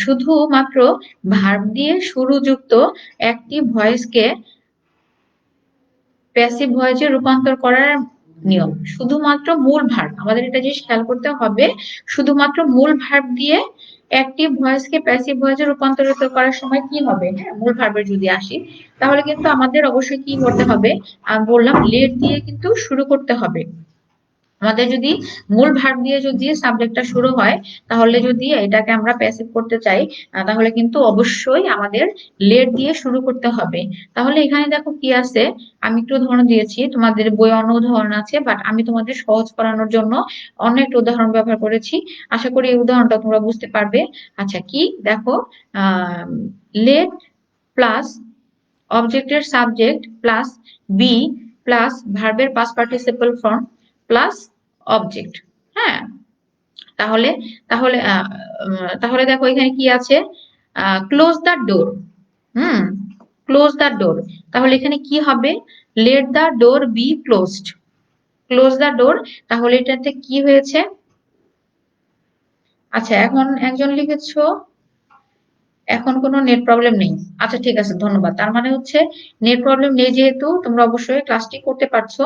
শুধুমাত্র ভার্ব দিয়ে শুরুযুক্ত অ্যাক্টিভ ভয়েসকে প্যাসিভ ভয়েসে রূপান্তর করার নিয়ম। শুধুমাত্র মূল ভার্ব, আমাদের এটা জিনিস খেয়াল করতে হবে, শুধুমাত্র মূল ভার্ব দিয়ে অ্যাক্টিভ ভয়েসকে প্যাসিভ ভয়েসে রূপান্তরিত করার সময় কি হবে, হ্যাঁ, মূল ভার্বের যদি আসি, তাহলে কিন্তু আমাদের অবশ্যই কি করতে হবে, আমি বললাম লেট দিয়ে কিন্তু শুরু করতে হবে। আমাদের যদি মূল ভার্ব দিয়ে যদি সাবজেক্টটা শুরু হয়, তাহলে যদি এটাকে আমরা প্যাসিভ করতে চাই, তাহলে কিন্তু অবশ্যই আমাদের লেট দিয়ে শুরু করতে হবে। তাহলে এখানে দেখো কি আছে, আমি একটু উদাহরণ দিয়েছি, তোমাদের বইয়ে অন্য উদাহরণ আছে, বাট আমি তোমাদের সহজ করানোর জন্য অন্য একটা উদাহরণ ব্যবহার করেছি। আশা করি এই উদাহরণটা তোমরা বুঝতে পারবে। আচ্ছা, কি দেখো, লেট প্লাস অবজেক্টের সাবজেক্ট প্লাস বি প্লাস ভার্বের past participle form plus object. হ্যাঁ, তাহলে তাহলে তাহলে দেখো এখানে কি আছে, close the door. Hmm, close the door. তাহলে এখানে কি হবে, let the door be closed. Close the door, তাহলে এটাতে কি হয়েছে? আচ্ছা, এখন একজন লিখেছো এখন কোনো নেট প্রবলেম নেই। আচ্ছা, ঠিক আছে, ধন্যবাদ। তার মানে হচ্ছে নেট প্রবলেম নেই, যেহেতু তোমরা অবশ্যই ক্লাসটি করতে পারছো।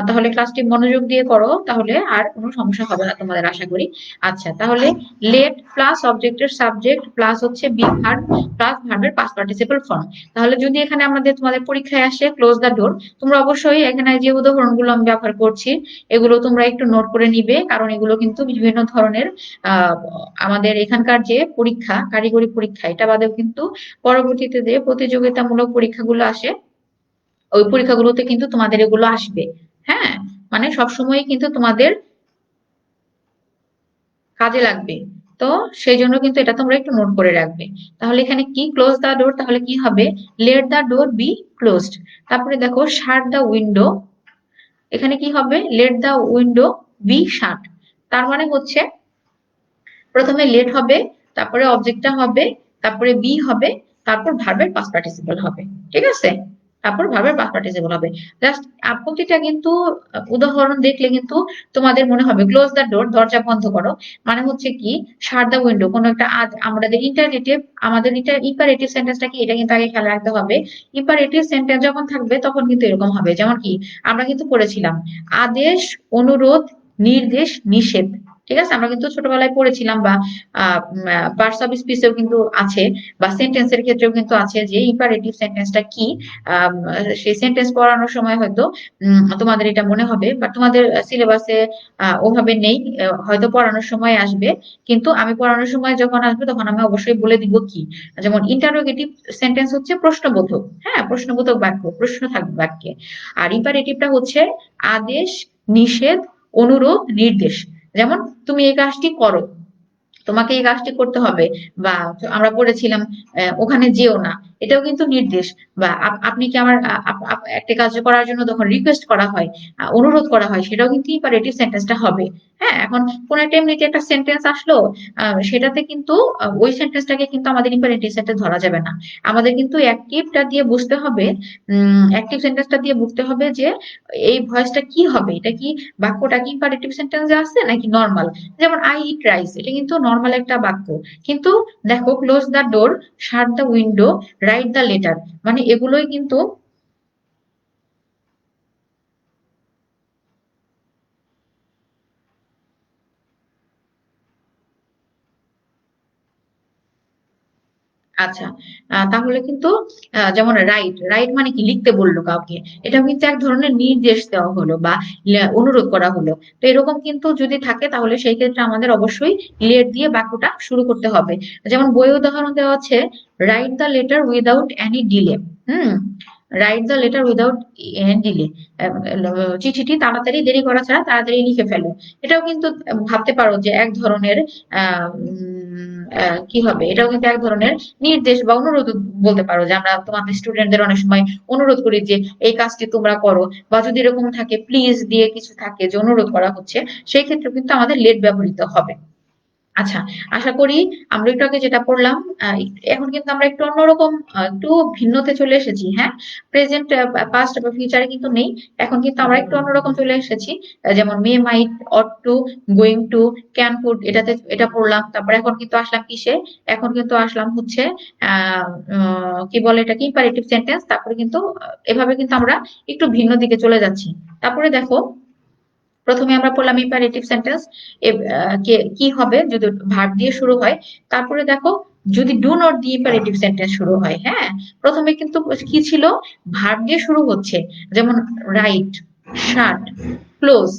তাহলে ক্লাসটি মনোযোগ দিয়ে করো, তাহলে আর কোনো সমস্যা হবে না তোমাদের, আশা করি। আচ্ছা, তাহলে লেট প্লাস অবজেক্টের সাবজেক্ট প্লাস হচ্ছে বি ভার্ব প্লাস ভার্বের পাস্ট পার্টিসিপল ফর্ম। তাহলে যদি এখানে আমাদের তোমাদের পরীক্ষায় আসে ক্লোজ দ্য ডোর, তোমরা অবশ্যই এখানে যে উদাহরণগুলো আমি ব্যবহার করছি এগুলো তোমরা একটু নোট করে নিবে, কারণ এগুলো কিন্তু বিভিন্ন ধরনের আহ আমাদের এখানকার যে পরীক্ষা, কারিগরি পরীক্ষা, এটা বাদেও কিন্তু পরবর্তীতে যে প্রতিযোগিতামূলক পরীক্ষাগুলো আসে, ওই পরীক্ষাগুলোতে কিন্তু তোমাদের এগুলো আসবে। হ্যাঁ, মানে সবসময় কিন্তু তোমাদের কাজে লাগবে। তো সেই জন্য কিন্তু এটা তোমরা একটু নোট করে রাখবে। তাহলে এখানে কি, ক্লোজ দা ডোর, তাহলে কি হবে, let the door be closed. তারপরে দেখো শাট দা উইন্ডো, এখানে কি হবে, let the window be shut. তার মানে হচ্ছে প্রথমে লেট হবে, তারপরে অবজেক্টটা হবে, তারপরে বি হবে, তারপর ভার্বের পাস্ট পার্টিসিপল হবে। ঠিক আছে, তারপর ভার্বের পাস্ট পার্টিসিপল হবে। জাস্ট প্রতিটা কিন্তু উদাহরণ দেখলে কিন্তু তোমাদের মনে হবে ক্লোজ দ্য ডোর, দরজা বন্ধ করো, মানে হচ্ছে কি শাট দ্য উইন্ডো, কোনো একটা আমাদের ইন্টারনেটিভ, আমাদের ইম্পারেটিভ সেন্টেন্সটা কি এটা কিন্তু আগে খেয়াল রাখতে হবে। ইম্পারেটিভ সেন্টেন্স যখন থাকবে তখন কিন্তু এরকম হবে, যেমন কি আমরা কিন্তু পড়েছিলাম আদেশ, অনুরোধ, নির্দেশ, নিষেধ। ঠিক আছে, আমরা কিন্তু ছোটবেলায় পড়েছিলাম বা পার্টস অফ স্পিচেও কিন্তু আছে বা সেন্টেন্সের ক্ষেত্রেও কিন্তু আছে যে ইম্পারেটিভ সেন্টেন্সটা কি। সেই সেন্টেন্স পড়ানোর সময় হয়তো তোমাদের এটা মনে হবে, বা তোমাদের সিলেবাসে ওভাবে নেই, হয়তো পড়ানোর সময় আসবে। কিন্তু আমি পড়ানোর সময় যখন আসবে তখন আমি অবশ্যই বলে দিব কি। যেমন ইন্টারোগেটিভ সেন্টেন্স হচ্ছে প্রশ্নবোধক, হ্যাঁ, প্রশ্নবোধক বাক্য, প্রশ্ন থাকবে বাক্যে। আর ইম্পারেটিভটা হচ্ছে আদেশ, নিষেধ, অনুরোধ, নির্দেশ। যেমন তুমি এই কাজটি করো, তোমাকে এই কাজটি করতে হবে, বা আমরা পড়েছিলাম ওখানে যেও না, এটাও কিন্তু নির্দেশ। বা আপনি কি আমার একটা কাজ করার জন্য যখন রিকোয়েস্ট করা হয়, অনুরোধ করা হয়, সেটাও কিন্তু ইম্পারেটিভ সেন্টেন্সটা হবে। হ্যাঁ, এখন কোন একটা এমনিতে একটা সেন্টেন্স আসলো, সেটাতে কিন্তু ওই সেন্টেন্সটাকে কিন্তু আমাদের ইম্পারেটিভ সেন্টেন্স ধরা যাবে না। আমাদের কিন্তু অ্যাক্টিভটা দিয়ে বুঝতে হবে, অ্যাক্টিভ সেন্টেন্সটা দিয়ে বুঝতে হবে যে এই ভয়েসটা কি হবে, এটা কি বাক্যটা কি ইম্পারেটিভ সেন্টেন্সে আছে নাকি নর্মাল। যেমন আই ইট রাইস, এটা কিন্তু নর্মাল একটা বাক্য, কিন্তু দেখো close the door, shut the window, right the letter, মানে এগুলোই কিন্তু। আচ্ছা, তাহলে কিন্তু যেমন রাইট, রাইট মানে কি, লিখতে বললো কাউকে, এটাও কিন্তু এক ধরনের নির্দেশ দেওয়া হলো বা অনুরোধ করা হলো। তো এরকম কিন্তু যদি থাকে তাহলে সেই ক্ষেত্রে আমাদের অবশ্যই লেট দিয়ে বাক্যটা শুরু করতে হবে। যেমন বইয়ে উদাহরণ দেওয়া আছে, write the letter without any delay. হুম, write the letter without any delay, চিঠিটি তাড়াতাড়ি, দেরি করা ছাড়া তাড়াতাড়ি লিখে ফেলো। এটাও কিন্তু ভাবতে পারো যে এক ধরনের কি হবে, এটাও কিন্তু এক ধরনের নির্দেশ বা অনুরোধ বলতে পারো, যে আমরা তোমাদের স্টুডেন্টদের অনেক সময় অনুরোধ করি যে এই কাজটি তোমরা করো, বা যদি এরকম থাকে প্লিজ দিয়ে কিছু থাকে যে অনুরোধ করা হচ্ছে, সেই ক্ষেত্রে কিন্তু আমাদের লেট ব্যবহৃত হবে। আচ্ছা, আশা করি আমরা একটু আগে যেটা পড়লাম, এখন কিন্তু আমরা একটু অন্যরকম, একটু ভিন্নতে চলে এসেছি। হ্যাঁ, প্রেজেন্ট, পাস্ট বা ফিউচারে কিন্তু নেই, এখন কিন্তু আমরা একটু অন্যরকম চলে এসেছি। যেমন may, might, ought to, going to, can, could, এটাতে এটা পড়লাম। তারপরে এখন কিন্তু আসলাম কিসে, এখন কিন্তু আসলাম হচ্ছে কি বলে এটাকে, ইম্পারেটিভ সেন্টেন্স। তারপরে কিন্তু এভাবে কিন্তু আমরা একটু ভিন্ন দিকে চলে যাচ্ছি। তারপরে দেখো, প্রথমে আমরা পড়লাম ইম্পারেটিভ সেন্টেন্স কি হবে যদি ভার্ব দিয়ে শুরু হয়। তারপরে দেখো, যদি ডু নট দিয়ে ইম্পারেটিভ সেন্টেন্স শুরু হয়। হ্যাঁ, প্রথমে কিন্তু কি ছিল, ভার্ব দিয়ে শুরু হচ্ছে, যেমন রাইট, শার্ট, ক্লোজ,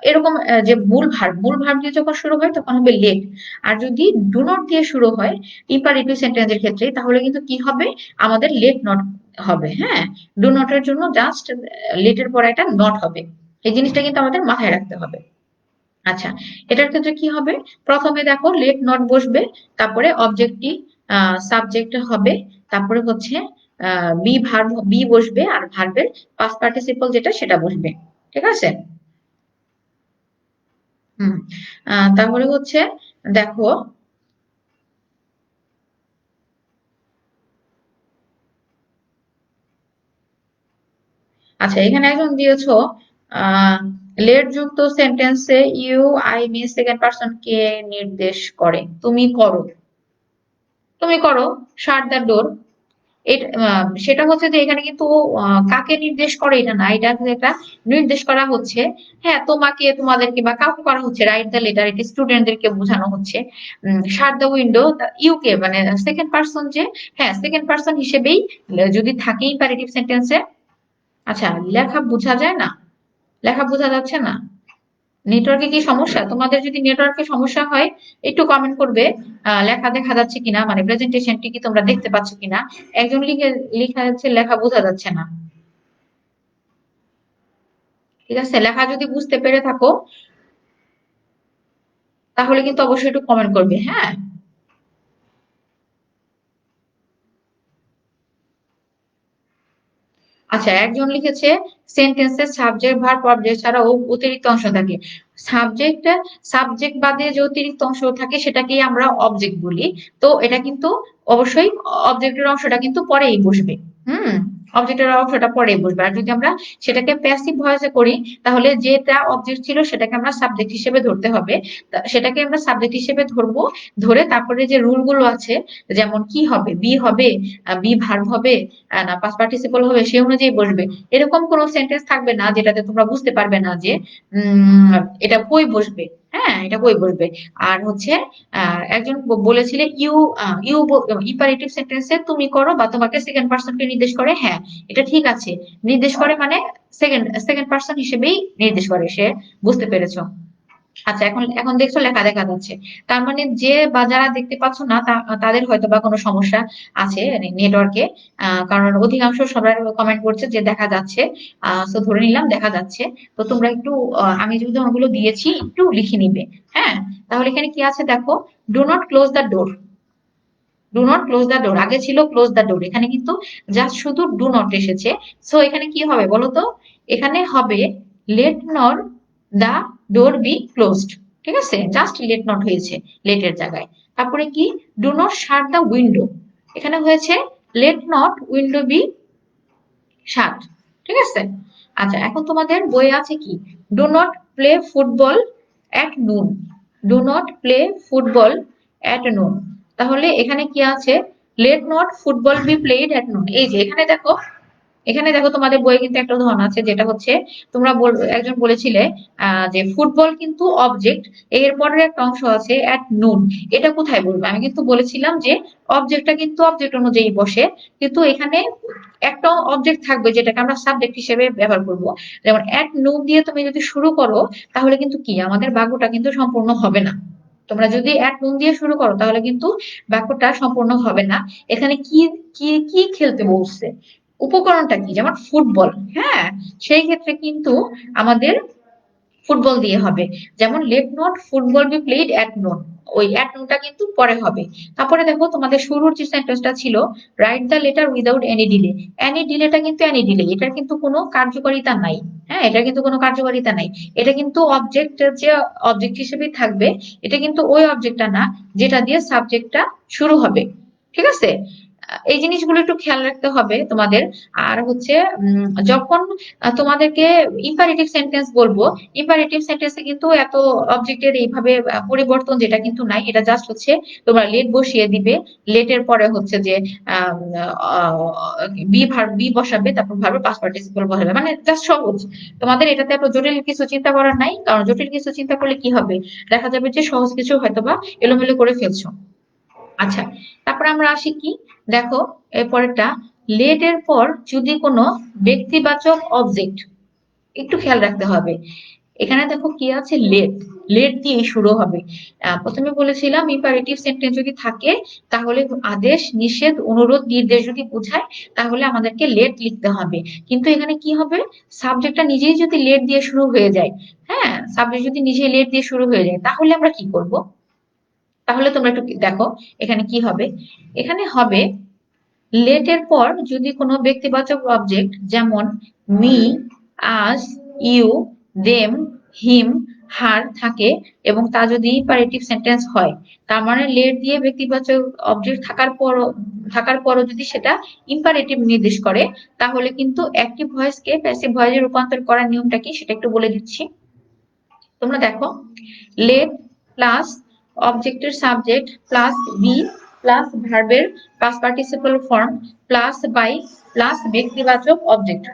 এরকম যে মূল ভার্ব দিয়ে যখন শুরু হয় তখন হবে লেট। আর যদি ডু নট দিয়ে শুরু হয় ইম্পারেটিভ সেন্টেন্সের ক্ষেত্রে, তাহলে কিন্তু কি হবে, আমাদের লেট নট হবে। হ্যাঁ, ডু নটের জন্য জাস্ট লেটের পরে একটা নট হবে। এই জিনিসটা কিন্তু আমাদের মাথায় রাখতে হবে। আচ্ছা, এটার ক্ষেত্রে কি হবে, প্রথমে দেখো লেট নট বসবে, তারপরে অবজেক্টটি সাবজেক্ট হবে, তারপরে হচ্ছে বি বসবে, আর ভার্বের পাস্ট পার্টিসিপল যেটা সেটা বসবে। ঠিক আছে। হুম, তাহলে হচ্ছে দেখো, আচ্ছা এখানে একজন দিয়েছো আহ লেট যুক্ত সেন্টেন্সে you, I mean second person কে নির্দেশ করে, তুমি করো, তুমি করো, শাট দ্য ডোর। সেটা হচ্ছে যে এখানে কিন্তু কাকে নির্দেশ করে এটা না, এটা কিন্তু একটা নির্দেশ করা হচ্ছে। হ্যাঁ, তোমাকে, তোমাদেরকে বা কাউকে করা হচ্ছে, রাইট দ্য লেটার, এটা স্টুডেন্টদেরকে বোঝানো হচ্ছে। শাট দ্য উইন্ডো, ইউকে মানে সেকেন্ড পার্সন যে, হ্যাঁ সেকেন্ড পার্সন হিসেবেই যদি থাকে ইম্পারেটিভ সেন্টেন্সে। আচ্ছা, লেখা বোঝা যায় না, লেখা বোঝা যাচ্ছে না, নেটওয়ার্কে কি সমস্যা? তোমাদের যদি নেটওয়ার্কে সমস্যা হয় একটু কমেন্ট করবে, লেখা দেখা যাচ্ছে কিনা, মানে প্রেজেন্টেশনটি কি তোমরা দেখতে পাচ্ছ কিনা। একজন লিখা যাচ্ছে লেখা বোঝা যাচ্ছে না। ঠিক আছে, লেখা যদি বুঝতে পেরে থাকো তাহলে কিন্তু অবশ্যই একটু কমেন্ট করবে। হ্যাঁ, আচ্ছা একজন লিখেছে সেন্টেন্সের সাবজেক্ট ভার্ব অবজেক্ট ছাড়াও অতিরিক্ত অংশ থাকে। সাবজেক্ট, সাবজেক্ট বাদে যে অতিরিক্ত অংশ থাকে সেটাকেই আমরা অবজেক্ট বলি। তো এটা কিন্তু অবশ্যই অবজেক্টের অংশটা কিন্তু পরেই বসবে। হুম, অবজেক্টের অংশটা পরেই বসবে। আর যদি আমরা সেটাকে প্যাসিভ ভয়েসে করি, তাহলে যেটা অবজেক্ট ছিল সেটাকে আমরা সাবজেক্ট হিসেবে ধরতে হবে। সেটাকে আমরা সাবজেক্ট হিসেবে ধরবো, ধরে তারপরে যে রুল গুলো আছে, যেমন কি হবে, বি হবে, বি ভার্ব হবে, না পাস্ট পার্টিসিপল হবে, সেই অনুযায়ী বসবে। এরকম কোনো সেন্টেন্স থাকবে না যেটাতে তোমরা বুঝতে পারবে না যে উম এটা কই বসবে। হ্যাঁ, হ্যাঁ, এটা বই বলবে। আর হচ্ছে একজন বলেছিলে ইউ, ইউ ইম্পারেটিভ সেন্টেন্সে তুমি করো বা তোমাকে সেকেন্ড পার্সন কে নির্দেশ করে। হ্যাঁ, এটা ঠিক আছে, নির্দেশ করে মানে সেকেন্ড সেকেন্ড পার্সন হিসেবেই নির্দেশ করে, সে বুঝতে পেরেছো। আচ্ছা, এখন এখন দেখছো লেখা দেখা যাচ্ছে। তার মানে যে বা যারা দেখতে পাচ্ছ না তাদের হয়তো বা কোনো সমস্যা আছে নেটওয়ার্কে। কারণ অধিকাংশ সবাই কমেন্ট করছে যে দেখা যাচ্ছে। তো ধরে নিলাম দেখা যাচ্ছে। তো তোমরা একটু আমি যে উদাহরণগুলো দিয়েছি একটু লিখে নিবে। হ্যাঁ, তাহলে এখানে কি আছে দেখো, do not close the door. Do not close the door, আগে ছিল ক্লোজ দ্য ডোর, এখানে কিন্তু জাস্ট শুধু ডু নট এসেছে। সো এখানে কি হবে বলো তো, এখানে হবে let not the door be closed. ঠিক আছে, জাস্ট লেট নট হয়েছে লেটের জায়গায়। তারপরে কি, do not shut the window, এখানে হয়েছে লেট নট উইন্ডো বি শাট। ঠিক আছে। আচ্ছা, এখন তোমাদের বইয়ে আছে কি, do not play football at noon. Do not play football at noon. তাহলে এখানে কি আছে, let not football be played at noon. এই যে এখানে দেখো, এখানে দেখো তোমাদের বইয়ে কিন্তু একটা উদাহরণ আছে, যেটা হচ্ছে তোমরা একজন বলেছিলে যে ফুটবল কিন্তু অবজেক্ট, এর পরের একটা অংশ আছে অ্যাট নুন। এটা কোথায় বলবো, আমি কিন্তু বলেছিলাম যে অবজেক্টটা কিন্তু অবজেক্ট অনুযায়ী বসে, কিন্তু এখানে একটা অবজেক্ট থাকবে যেটাকে আমরা সাবজেক্ট হিসেবে ব্যবহার করব। যেমন অ্যাট নুন দিয়ে তুমি যদি শুরু করো, তাহলে কিন্তু কি আমাদের বাক্যটা কিন্তু সম্পূর্ণ হবে না। তোমরা যদি অ্যাট নুন দিয়ে শুরু করো তাহলে কিন্তু বাক্যটা সম্পূর্ণ হবে না। এখানে কি কি কি খেলতে বলছে, উপকরণটা কি, যেমন ফুটবল। হ্যাঁ, সেই ক্ষেত্রে কিন্তু আমাদের ফুটবল দিয়ে হবে। যেমন let not football be played at known, ওই অ্যাট নোনটা কিন্তু পরে হবে। তারপরে দেখো তোমাদের শুরুর যে সেন্টেন্সটা ছিল, write the letter without any delay. Any ডিলেটা কিন্তু এনি ডিলে, এটার কিন্তু কোনো কার্যকারিতা নাই। হ্যাঁ, এটা কিন্তু কোনো কার্যকারিতা নাই। এটা কিন্তু অবজেক্ট, যে অবজেক্ট হিসেবেই থাকবে। এটা কিন্তু ওই অবজেক্টটা না যেটা দিয়ে সাবজেক্টটা শুরু হবে। ঠিক আছে, এই জিনিসগুলো একটু খেয়াল রাখতে হবে তোমাদের। আর হচ্ছে যখন তোমাদেরকে ইম্পারেটিভ সেন্টেন্স বলবো, ইম্পারেটিভ সেন্টেন্সে কিন্তু এত অবজেক্টের এইভাবে পরিবর্তন যেটা কিন্তু নাই। এটা জাস্ট হচ্ছে তোমরা লেট বসিয়ে দিবে, লেটের পরে হচ্ছে যে বি বসাবে, তারপর ভার্বের পাস্ট পার্টিসিপল বসাবে, মানে জাস্ট সহজ। তোমাদের এটাতে এত জটিল কিছু চিন্তা করার নাই, কারণ জটিল কিছু চিন্তা করলে কি হবে, দেখা যাবে যে সহজ কিছু হয়তোবা এলোমেলো করে ফেলছো। আচ্ছা, তারপরে আমরা আসি কি, দেখো এরপরেরটা, লেট এর পর যদি কোনো ব্যক্তিবাচক অবজেক্ট, একটু খেয়াল রাখতে হবে। এখানে দেখো কি আছে, লেট, লেট দিয়ে শুরু হবে। প্রথমে বলেছিলাম ইম্পারেটিভ সেন্টেন্স যদি থাকে তাহলে আদেশ, নিষেধ, অনুরোধ, নির্দেশ যদি বোঝায় তাহলে আমাদেরকে লেট লিখতে হবে। কিন্তু এখানে কি হবে, সাবজেক্টটা নিজেই যদি লেট দিয়ে শুরু হয়ে যায়, হ্যাঁ সাবজেক্ট যদি নিজেই লেট দিয়ে শুরু হয়ে যায়, তাহলে আমরা কি করব, তাহলে তোমরা একটু দেখো এখানে কি হবে। এখানে হবে লেট এর পর যদি কোনো ব্যক্তিবাচক অবজেক্ট যেমন মি, আস, ইউ, দেম, হিম, হার থাকে এবং তা যদি ইম্পারেটিভ সেন্টেন্স হয়, তার মানে লেট দিয়ে ব্যক্তিবাচক অবজেক্ট থাকার পরও যদি সেটা ইম্পারেটিভ নির্দেশ করে, তাহলে কিন্তু অ্যাক্টিভ ভয়েসকে প্যাসিভ ভয়েসে রূপান্তর করার নিয়মটা কি সেটা একটু বলে দিচ্ছি। তোমরা দেখো, লেট প্লাস অবজেক্টের সাবজেক্ট প্লাস বি প্লাস ভার্বের past participle form plus by plus ব্যক্তিবাচক অবজেক্ট।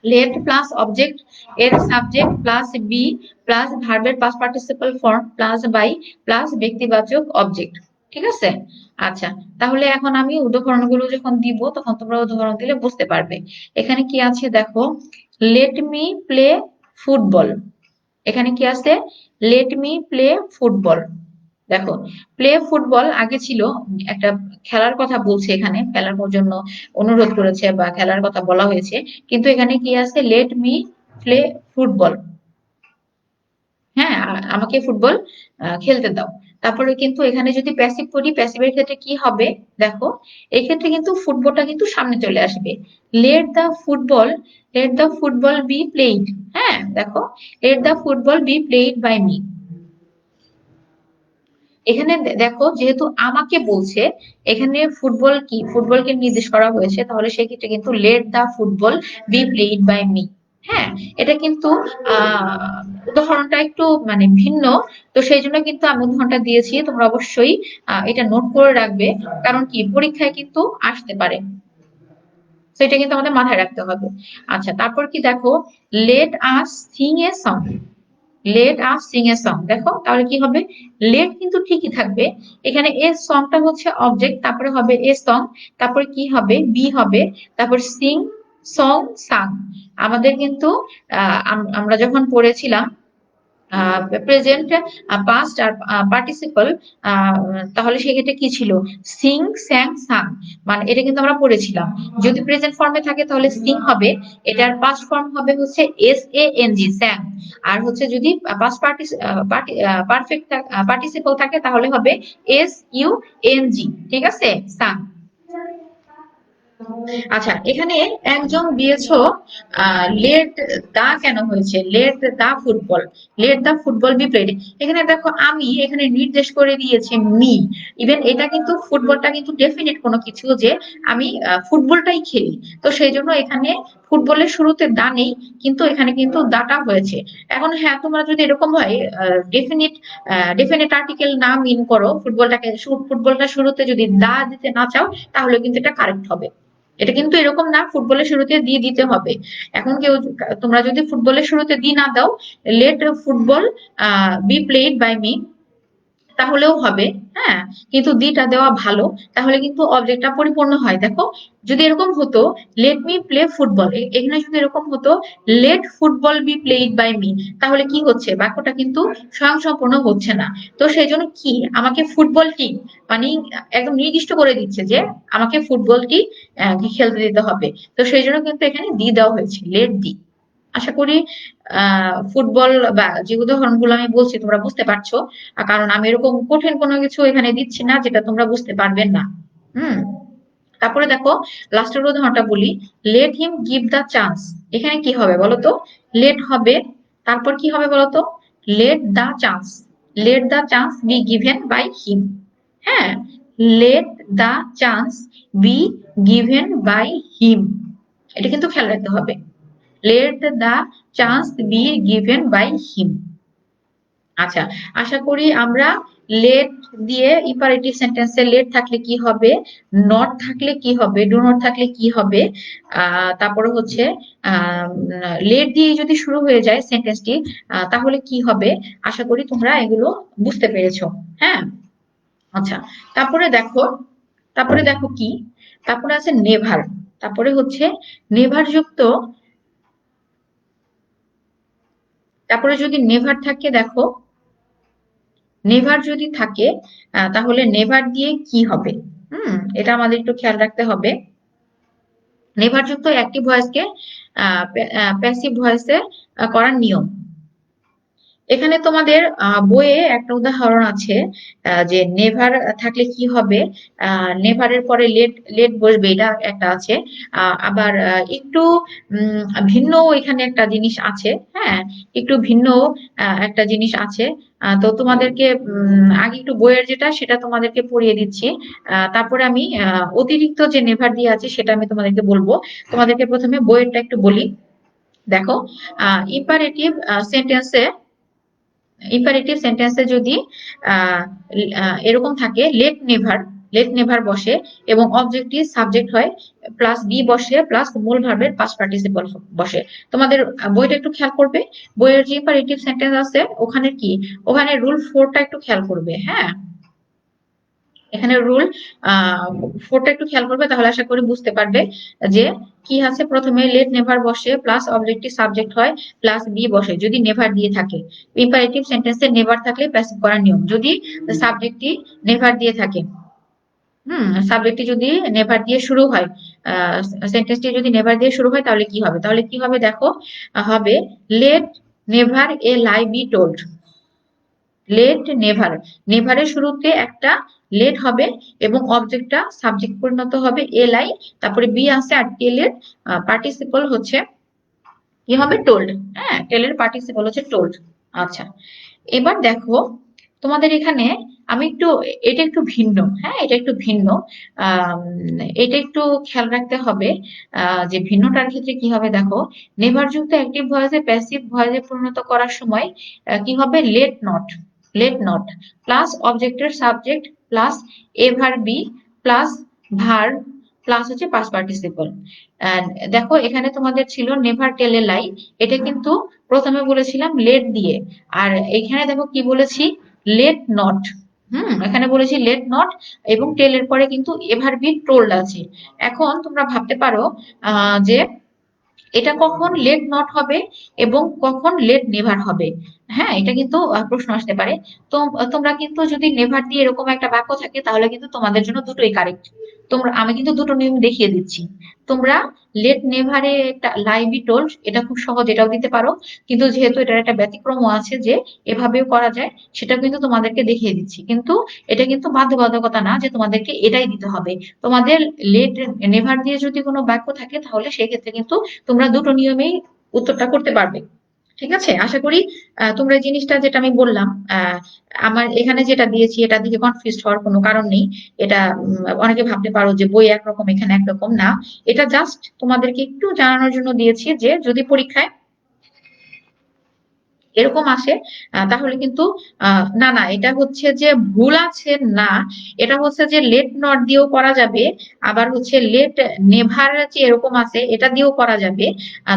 লেট প্লাস অবজেক্ট এর সাবজেক্ট প্লাস বি প্লাস ভার্বের past participle form plus by plus ব্যক্তিবাচক অবজেক্ট। ঠিক আছে। আচ্ছা, তাহলে এখন আমি উদাহরণগুলো যখন দিব তখন তোমরা উদাহরণ দিলে বুঝতে পারবে। এখানে কি আছে দেখো, লেট মি প্লে ফুটবল। এখানে কি আছে, লেট মি প্লে ফুটবল। দেখো, প্লে ফুটবল আগে ছিল, একটা খেলার কথা বলছে, এখানে খেলার জন্য অনুরোধ করেছে বা খেলার কথা বলা হয়েছে। কিন্তু এখানে কি আছে, লেট মি প্লে ফুটবল। হ্যাঁ, আমাকে ফুটবল খেলতে দাও। তারপরে কিন্তু এখানে যদি প্যাসিভ করি, প্যাসিভের ক্ষেত্রে কি হবে দেখো, এক্ষেত্রে কিন্তু ফুটবলটা কিন্তু সামনে চলে আসবে। Let the football, let the football be played. হ্যাঁ দেখো, let the football be played by me. এখানে দেখো যেহেতু আমাকে বলছে, এখানে ফুটবল কি, ফুটবলকে নির্দেশ করা হয়েছে, তাহলে সেক্ষেত্রে কিন্তু let the football be played by me. হ্যাঁ, এটা কিন্তু উদাহরণটা একটু মানে ভিন্ন, তো সেই জন্য কিন্তু আমি উদাহরণটা দিয়েছি। তোমরা অবশ্যই এটা নোট করে রাখবে, কারণ কি পরীক্ষায় কিন্তু আসতে পারে। তো এটা কিন্তু আমাদের মাথায় রাখতে হবে। আচ্ছা, তারপর কি দেখো, let us Singh a song. Let us Singh a song. দেখো তাহলে কি হবে, লেট কিন্তু ঠিকই থাকবে, এখানে এ সংটা হচ্ছে অবজেক্ট, তারপরে হবে এ সং, তারপরে কি হবে, বি হবে, তারপর সিং, সং, সাং। আমাদের কিন্তু আমরা যখন পড়েছিলাম প্রেজেন্ট, পাস্ট আর পার্টিসিপল, তাহলে সেক্ষেত্রে কি ছিল, সিং, স্যাং, সাং। মানে এটা কিন্তু আমরা পড়েছিলাম, যদি প্রেজেন্ট ফর্মে থাকে তাহলে সিং হবে, এটার পাস্ট ফর্ম হবে হচ্ছে এস এ এন জি, স্যাং। আর হচ্ছে যদি পাস্ট পারফেক্ট পার্টিসিপল থাকে তাহলে হবে এস ইউ এন জি, ঠিক আছে, সাং। আচ্ছা, এখানে একজন দিয়েছো লেট দা কেন হয়েছে, let the football, let the football be played. এখানে দেখো আমি এখানে নির্দেশ করে দিয়েছে মি, ইভেন এটা কিন্তু ফুটবলটা কিন্তু ডেফিনেট কোনো কিছু যে আমি ফুটবলটাই খেলি, তো সেই জন্য এখানে ফুটবলের শুরুতে দা নেই, কিন্তু এখানে কিন্তু দাটা হয়েছে। এখন হ্যাঁ, তোমরা যদি এরকম হয় ডেফিনিট ডেফিনেট আর্টিকেল না মিন করো, ফুটবলটা শুরুতে যদি দা দিতে না চাও, তাহলে কিন্তু এটা কারেক্ট হবে। এটা কিন্তু এরকম না ফুটবলের শুরুতে দিয়ে দিতে হবে। এখন কেউ, তোমরা যদি ফুটবলের শুরুতে দিয়ে না দাও, let football be played by me, তাহলেও হবে। হ্যাঁ, কিন্তু দিটা দেওয়া ভালো, তাহলে কিন্তু অবজেক্টটা পরিপূর্ণ হয়। দেখো, যদি এরকম হতো লেট মি প্লে ফুটবল, এখানে যদি এরকম হতো let football be played by me, তাহলে কি হচ্ছে, বাক্যটা কিন্তু স্বয়ংসম্পূর্ণ হচ্ছে না। তো সেই জন্য কি, আমাকে ফুটবলটি, মানে একদম নির্দিষ্ট করে দিচ্ছে যে আমাকে ফুটবলটি খেলতে দিতে হবে। তো সেই জন্য কিন্তু এখানে দি দেওয়া হয়েছে, লেট দি। আশা করি ফুটবল বা যে উদাহরণগুলো আমি বলছি তোমরা বুঝতে পারছো, কারণ আমি এরকম কঠিন কোনো কিছু এখানে দিচ্ছি না যেটা তোমরা বুঝতে পারবে না। হুম। তারপরে দেখো, লাস্টের উদাহরণটা বলি, let him give the chance. এখানে কি হবে বলতো, লেট হবে, তারপর কি হবে বলতো, let the chance, let the chance be given by him. হ্যাঁ, let the chance be given by him, এটা কিন্তু খেয়াল রাখতে হবে, let the chance be given by him। আচ্ছা, আশা করি আমরা লেট দিয়ে ইম্পারেটিভ সেন্টেন্সে লেট থাকলে কি হবে, নট থাকলে কি হবে, ডু নট থাকলে কি হবে, তারপরে হচ্ছে লেট দিয়ে যদি শুরু হয়ে যায় সেন্টেন্সটি, তাহলে কি হবে, আশা করি তোমরা এগুলো বুঝতে পেরেছো। হ্যাঁ, আচ্ছা, তারপরে দেখো, তারপরে দেখো কি, তারপরে আছে নেভার, তারপরে হচ্ছে নেভার যুক্ত, তারপরে যদি নেভার থাকে, দেখো নেভার যদি থাকে তাহলে নেভার দিয়ে কি হবে, এটা আমাদের একটু খেয়াল রাখতে হবে। নেভার যুক্ত অ্যাক্টিভ ভয়েসকে প্যাসিভ ভয়েসে করার নিয়ম। এখানে তোমাদের বইয়ে একটা উদাহরণ আছে, যে নেভার থাকলে কি হবে, নেভারের পরে লেট লেট বসবে, এটা একটা আছে। আবার একটু ভিন্ন এখানে একটা জিনিস আছে। হ্যাঁ, একটু ভিন্ন একটা জিনিস আছে। তো তোমাদেরকে আগে একটু বইয়ের যেটা সেটা তোমাদেরকে পড়িয়ে দিচ্ছি, তারপরে আমি অতিরিক্ত যে নেভার দিয়ে আছে সেটা আমি তোমাদেরকে বলবো। তোমাদেরকে প্রথমে বইয়েরটা একটু বলি। দেখো, ইম্পারেটিভ সেন্টেন্সে, ইম্পারেটিভ সেন্টেন্সে যদি আহ, এরকম থাকে লেট নেভার, লেট নেভার বসে এবং অবজেক্টটি সাবজেক্ট হয়, প্লাস বি বসে, প্লাস মূল ভার্বের পাস্ট পার্টিসিপল বসে। তোমাদের বইটা একটু খেয়াল করবে, বইয়ের যে ইম্পারেটিভ সেন্টেন্স আছে ওখানে কি, ওখানে রুল 4টা একটু খেয়াল করবে। হ্যাঁ, এখানে রুল 4টা একটু খেয়াল করবে, তাহলে আশা করি বুঝতে পারবে যে কি আছে। প্রথমে লেট নেভার বসে, প্লাস অবজেক্টিভ সাবজেক্ট হয়, প্লাস বি বসে যদি নেভার দিয়ে থাকে। ইম্পারেটিভ সেন্টেন্সে নেভার থাকলে প্যাসিভ করার নিয়ম, যদি সাবজেক্টটি নেভার দিয়ে থাকে, সাবজেক্টটি যদি নেভার দিয়ে শুরু হয়, সেন্টেন্সটি যদি নেভার দিয়ে শুরু হয় তাহলে কি হবে, তাহলে কি হবে দেখো, হবে let never a lie be told. Let never, নেভারের শুরুতে একটা লেট হবে এবং অবজেক্টটা সাবজেক্ট পরিণত হবে এল আই, তারপরে বি আছে, আর টেলের পার্টিসিপল হচ্ছে কি হবে, টোল্ড। হ্যাঁ, টেলের পার্টিসিপল হচ্ছে টোল্ড। আচ্ছা, এবার দেখো তোমাদের এখানে আমি একটু, এটা একটু ভিন্ন, হ্যাঁ এটা একটু ভিন্ন, আহ এটা একটু খেয়াল রাখতে হবে, যে ভিন্নটার ক্ষেত্রে কি হবে দেখো, নেভার যুক্ত অ্যাক্টিভ ভয়েসে প্যাসিভ ভয়েসে পরিণত করার সময় কি হবে, let not, let not plus অবজেক্টের subject plus ever be plus verb plus হচ্ছে পাস্ট পার্টিসিপল। দেখো এখানে তোমাদের ছিল নেভার টেল এ লাই, এটা কিন্তু প্রথমে বলেছিলাম লেট দিয়ে, আর এখানে দেখো কি বলেছি, লেট নট। এখানে বলেছি লেট নট, এবং টেলের পরে কিন্তু এভার বি টোল্ড আছে। এখন তোমরা ভাবতে পারো যে এটা কখন লেট নট হবে এবং কখন লেট নেভার হবে। হ্যাঁ, এটা কিন্তু প্রশ্ন আসতে পারে। তো তোমরা কিন্তু যদি নেভার দিয়ে এরকম একটা বাক্য থাকে তাহলে কিন্তু তোমাদের জন্য দুটোই কারেক্ট। আমি কিন্তু দুটো নিয়ম দেখিয়ে দিচ্ছি। তোমরা লেট নেভারে একটা লাই বি টোল্ড, এটা খুব সহজ, এটাও দিতে পারো। কিন্তু যেহেতু এটার একটা ব্যতিক্রমও আছে যে এভাবেও করা যায়, সেটা কিন্তু তোমাদেরকে দেখিয়ে দিচ্ছি। কিন্তু এটা কিন্তু বাধ্যবাধকতা না যে তোমাদেরকে এটাই দিতে হবে। তোমাদের লেট নেভার দিয়ে যদি কোনো বাক্য থাকে তাহলে সেক্ষেত্রে কিন্তু তোমরা দুটো নিয়মেই উত্তরটা করতে পারবে। ঠিক আছে, আশা করি তোমরা এই জিনিসটা যেটা আমি বললাম, আমার এখানে যেটা দিয়েছি এটা দিকে কনফিউজ হওয়ার কোনো কারণ নেই। এটা অনেকে ভাবতে পারো যে বই একরকম এখানে একরকম না, এটা জাস্ট তোমাদেরকে একটু জানানোর জন্য দিয়েছি যে যদি পরীক্ষায় এরকম আসে তাহলে কিন্তু না না, এটা হচ্ছে যে ভুল আছে না, এটা হচ্ছে যে লেট নট দিয়েও করা যাবে, আবার হচ্ছে লেট নেভার যে এরকম আছে এটা দিয়েও করা যাবে।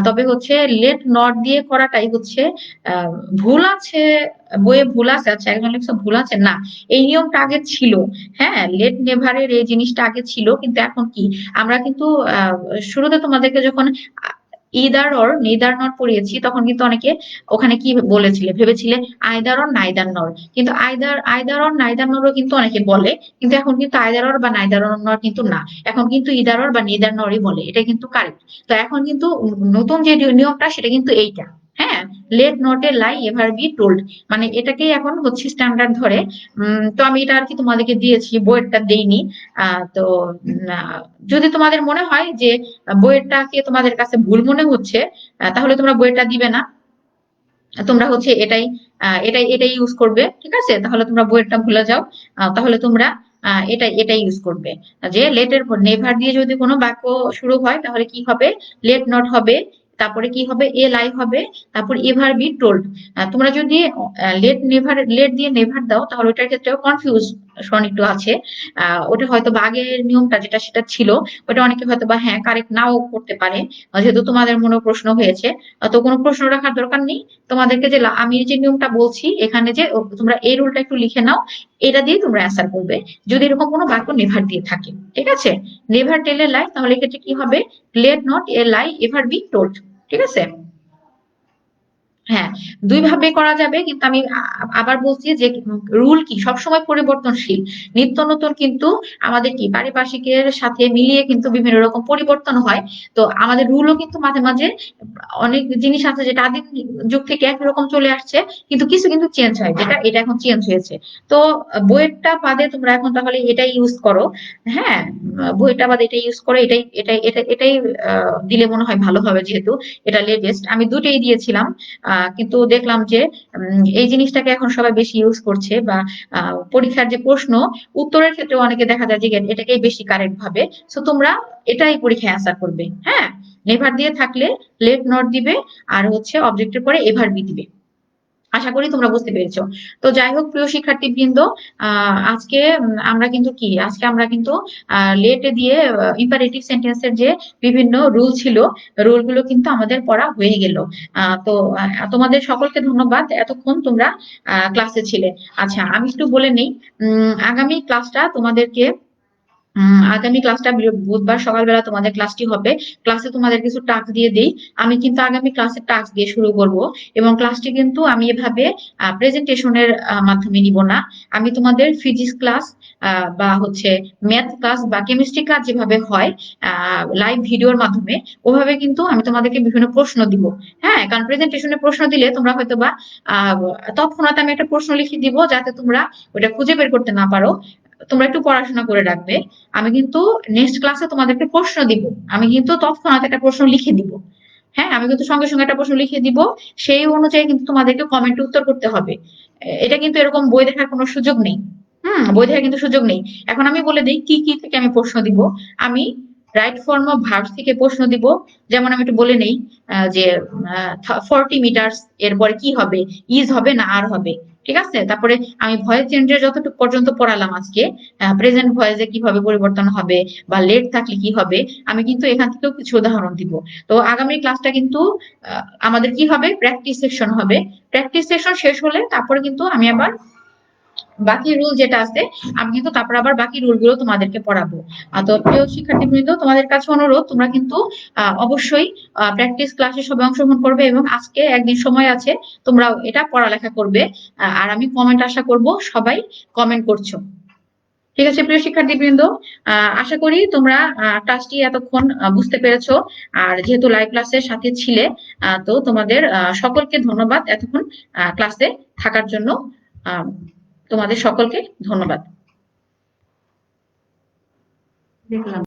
তবে হচ্ছে লেট নট দিয়ে করাটাই হচ্ছে আহ, ভুল আছে, বইয়ে ভুল আছে। আচ্ছা, একজন লিখছে ভুল আছে না, এই নিয়মটা আগে ছিল। হ্যাঁ, লেট নেভারের এই জিনিসটা আগে ছিল, কিন্তু এখন কি, আমরা কিন্তু শুরুতে তোমাদেরকে যখন ইদার অর নেদার নট পড়িয়েছি তখন কিন্তু অনেকে ওখানে কি বলেছিলে, ভেবেছিলে আইদার অর নাইদার নর, কিন্তু আইদার অর নাইদার নরও কিন্তু অনেকে বলে, কিন্তু এখন কিন্তু আইদার অর বা নাইদার অর নর কিন্তু না, এখন কিন্তু ইদার অর বা নেদার নরই বলে, এটা কিন্তু কারেক্ট। তো এখন কিন্তু নতুন যে নিয়মটা সেটা কিন্তু এইটা। হ্যাঁ, let not a lie ever be told, মানে এটাকেই এখন হচ্ছে স্ট্যান্ডার্ড ধরে। তো আমি এটা আর কি তোমাদেরকে দিয়েছি, বইয়েরটা দেইনি। তো যদি তোমাদের মনে হয় যে বইয়েরটাকে তোমাদের কাছে ভুল মনে হচ্ছে, তাহলে তোমরা বইয়েরটা দিবে না, তোমরা হচ্ছে এটাই ইউজ করবে। ঠিক আছে, তাহলে তোমরা বইয়েরটা ভুলে যাও। তাহলে তোমরা এটাই ইউজ করবে, যে লেটের পর নেভার দিয়ে যদি কোনো বাক্য শুরু হয় তাহলে কি হবে, লেট নট হবে, তারপরে কি হবে, এ লাই হবে, তারপর এভার বি টোল্ড। তোমরা যদি লেট দিয়ে নেভার দাও তাহলে ওটার ক্ষেত্রেও কনফিউশন একটু আছে। ওটা হয়তো বা আগের নিয়মটা যেটা সেটা ছিল, ওটা অনেকে হয়তো বা হ্যাঁ কারেক্ট নাও করতে পারে। যেহেতু তোমাদের মনে প্রশ্ন হয়েছে, তো কোনো প্রশ্ন রাখার দরকার নেই। তোমাদেরকে যে আমি যে নিয়মটা বলছি এখানে, যে তোমরা এই রুলটা একটু লিখে নাও, এটা দিয়ে তোমরা অ্যান্সার করবে যদি এরকম কোনো বাক্য নেভার দিয়ে থাকে। ঠিক আছে, নেভার টেল এ লাই, তাহলে এক্ষেত্রে কি হবে, let not a lie ever be told. ঠিক আছে। হ্যাঁ, দুই ভাবে করা যাবে, কিন্তু আমি আবার বলছি যে রুল কি সবসময় পরিবর্তনশীল, নিত্য নতুন কিন্তু আমাদের কি পারিপার্শ্বিকের সাথে মিলিয়ে কিন্তু বিভিন্ন রকম পরিবর্তন হয়। তো আমাদের রুলও কিন্তু মাঝে মাঝে অনেক জিনিস আছে যেটা আদিম যুগ থেকে একই রকম চলে আসছে, কিন্তু কিছু কিন্তু চেঞ্জ হয়, যেটা এটা এখন চেঞ্জ হয়েছে। তো বইয়েরটা বাদে তোমরা এখন তাহলে এটাই ইউজ করো। হ্যাঁ, বইটা বাদে এটাই ইউজ করো, এটাই দিলে মনে হয় ভালো হবে, যেহেতু এটা লেটেস্ট। আমি দুটোই দিয়েছিলাম, কিন্তু দেখলাম যে এই জিনিসটাকে এখন সবাই বেশি ইউজ করছে, বা পরীক্ষার যে প্রশ্ন উত্তরের ক্ষেত্রে অনেকে দেখা যায় যে এটাকেই বেশি কারেক্ট ভাবে। সো তোমরা এটাই পরীক্ষায় অ্যান্সার করবে। হ্যাঁ, নেভার দিয়ে থাকলে লেট নট দিবে, আর হচ্ছে অবজেক্টের পরে এভার বি দিবে। আশা করি তোমরা বুঝতে পেরেছো। তো যাই হোক, প্রিয় শিক্ষার্থী বৃন্দ, আজকে আমরা কিন্তু লেটে দিয়ে ইম্পারেটিভ সেন্টেন্সের যে বিভিন্ন রুল ছিল, রুল গুলো কিন্তু আমাদের পড়া হয়ে গেল। তো তোমাদের সকলকে ধন্যবাদ, এতক্ষণ তোমরা ক্লাসে ছিলে। আচ্ছা, আমি একটু বলে নেই, আগামী ক্লাসটা তোমাদেরকে আগামী ক্লাসটা বুধবার সকালবেলা তোমাদের ক্লাসটি হবে। ক্লাসে তোমাদের কিছু টাস্ক দিয়ে দেই। আমি কিন্তু আগামী ক্লাসে টাস্ক দিয়ে শুরু করব, এবং ক্লাসটি কিন্তু আমি এভাবে প্রেজেন্টেশনের মাধ্যমে নিব না। আমি তোমাদের ফিজিক্স ক্লাস বা হচ্ছে ম্যাথ ক্লাস বা কেমিস্ট্রি ক্লাস যেভাবে হয় লাইভ ভিডিওর মাধ্যমে, ওভাবে কিন্তু আমি তোমাদেরকে বিভিন্ন প্রশ্ন দিব। হ্যাঁ, কারণ প্রেজেন্টেশনে প্রশ্ন দিলে তোমরা হয়তো বা আহ তৎক্ষণাৎ আমি একটা প্রশ্ন লিখে দিব যাতে তোমরা ওটা খুঁজে বের করতে না পারো, তোমরা একটু পড়াশোনা করে রাখবে। আমি কিন্তু নেক্সট ক্লাসে তোমাদেরকে প্রশ্ন দিব, আমি কিন্তু তৎক্ষণাৎ একটা প্রশ্ন লিখে দিব। হ্যাঁ, আমি কিন্তু সঙ্গে সঙ্গে একটা প্রশ্ন লিখে দিব, সেই অনুযায়ী কিন্তু তোমাদেরকে কমেন্টে উত্তর করতে হবে। এটা কিন্তু এরকম বই দেখার কোনো সুযোগ নেই। বই দেখার কিন্তু সুযোগ নেই। এখন আমি বলে দিই কি কি থেকে আমি প্রশ্ন দিব। আমি রাইট ফর্ম অফ ভার্বস থেকে প্রশ্ন দিব। যেমন আমি একটু বলে নেই, যে 40 মিটার এরপরে কি হবে, ইজ হবে না আর হবে। ঠিক আছে? তারপরে আমি ভয়েস চেঞ্জের যতটুকু পর্যন্ত পড়ালাম আজকে, প্রেজেন্ট ভয়েসে কিভাবে পরিবর্তন হবে বা লেট থাকলে কি হবে, আমি কিন্তু এখান থেকেও কিছু উদাহরণ দিব। তো আগামী ক্লাসটা কিন্তু আমাদের কি হবে, প্র্যাকটিস সেকশন হবে। প্র্যাকটিস সেকশন শেষ হলে তারপরে কিন্তু আমি আবার বাকি রুল যেটা আছে, আমি কিন্তু তারপর আবার বাকি রুলগুলো তোমাদেরকে পড়াবো। তো প্রিয় শিক্ষার্থীবৃন্দ, তোমাদের কাছে অনুরোধ, তোমরা কিন্তু অবশ্যই প্র্যাকটিস ক্লাসে সবাই অংশগ্রহণ করবে এবং আজকে একদিন সময় আছে, তোমরা এটা পড়ালেখা করবে। আর আমি কমেন্ট আশা করব সবাই কমেন্ট করছো। ঠিক আছে প্রিয় শিক্ষার্থীবৃন্দ, আশা করি তোমরা ক্লাসটি এতক্ষণ বুঝতে পেরেছো। আর যেহেতু লাইভ ক্লাসের সাথে ছিলে, তো তোমাদের সকলকে ধন্যবাদ এতক্ষণ ক্লাসে থাকার জন্য। আহ, তোমাদের সকলকে ধন্যবাদ। দেখলাম।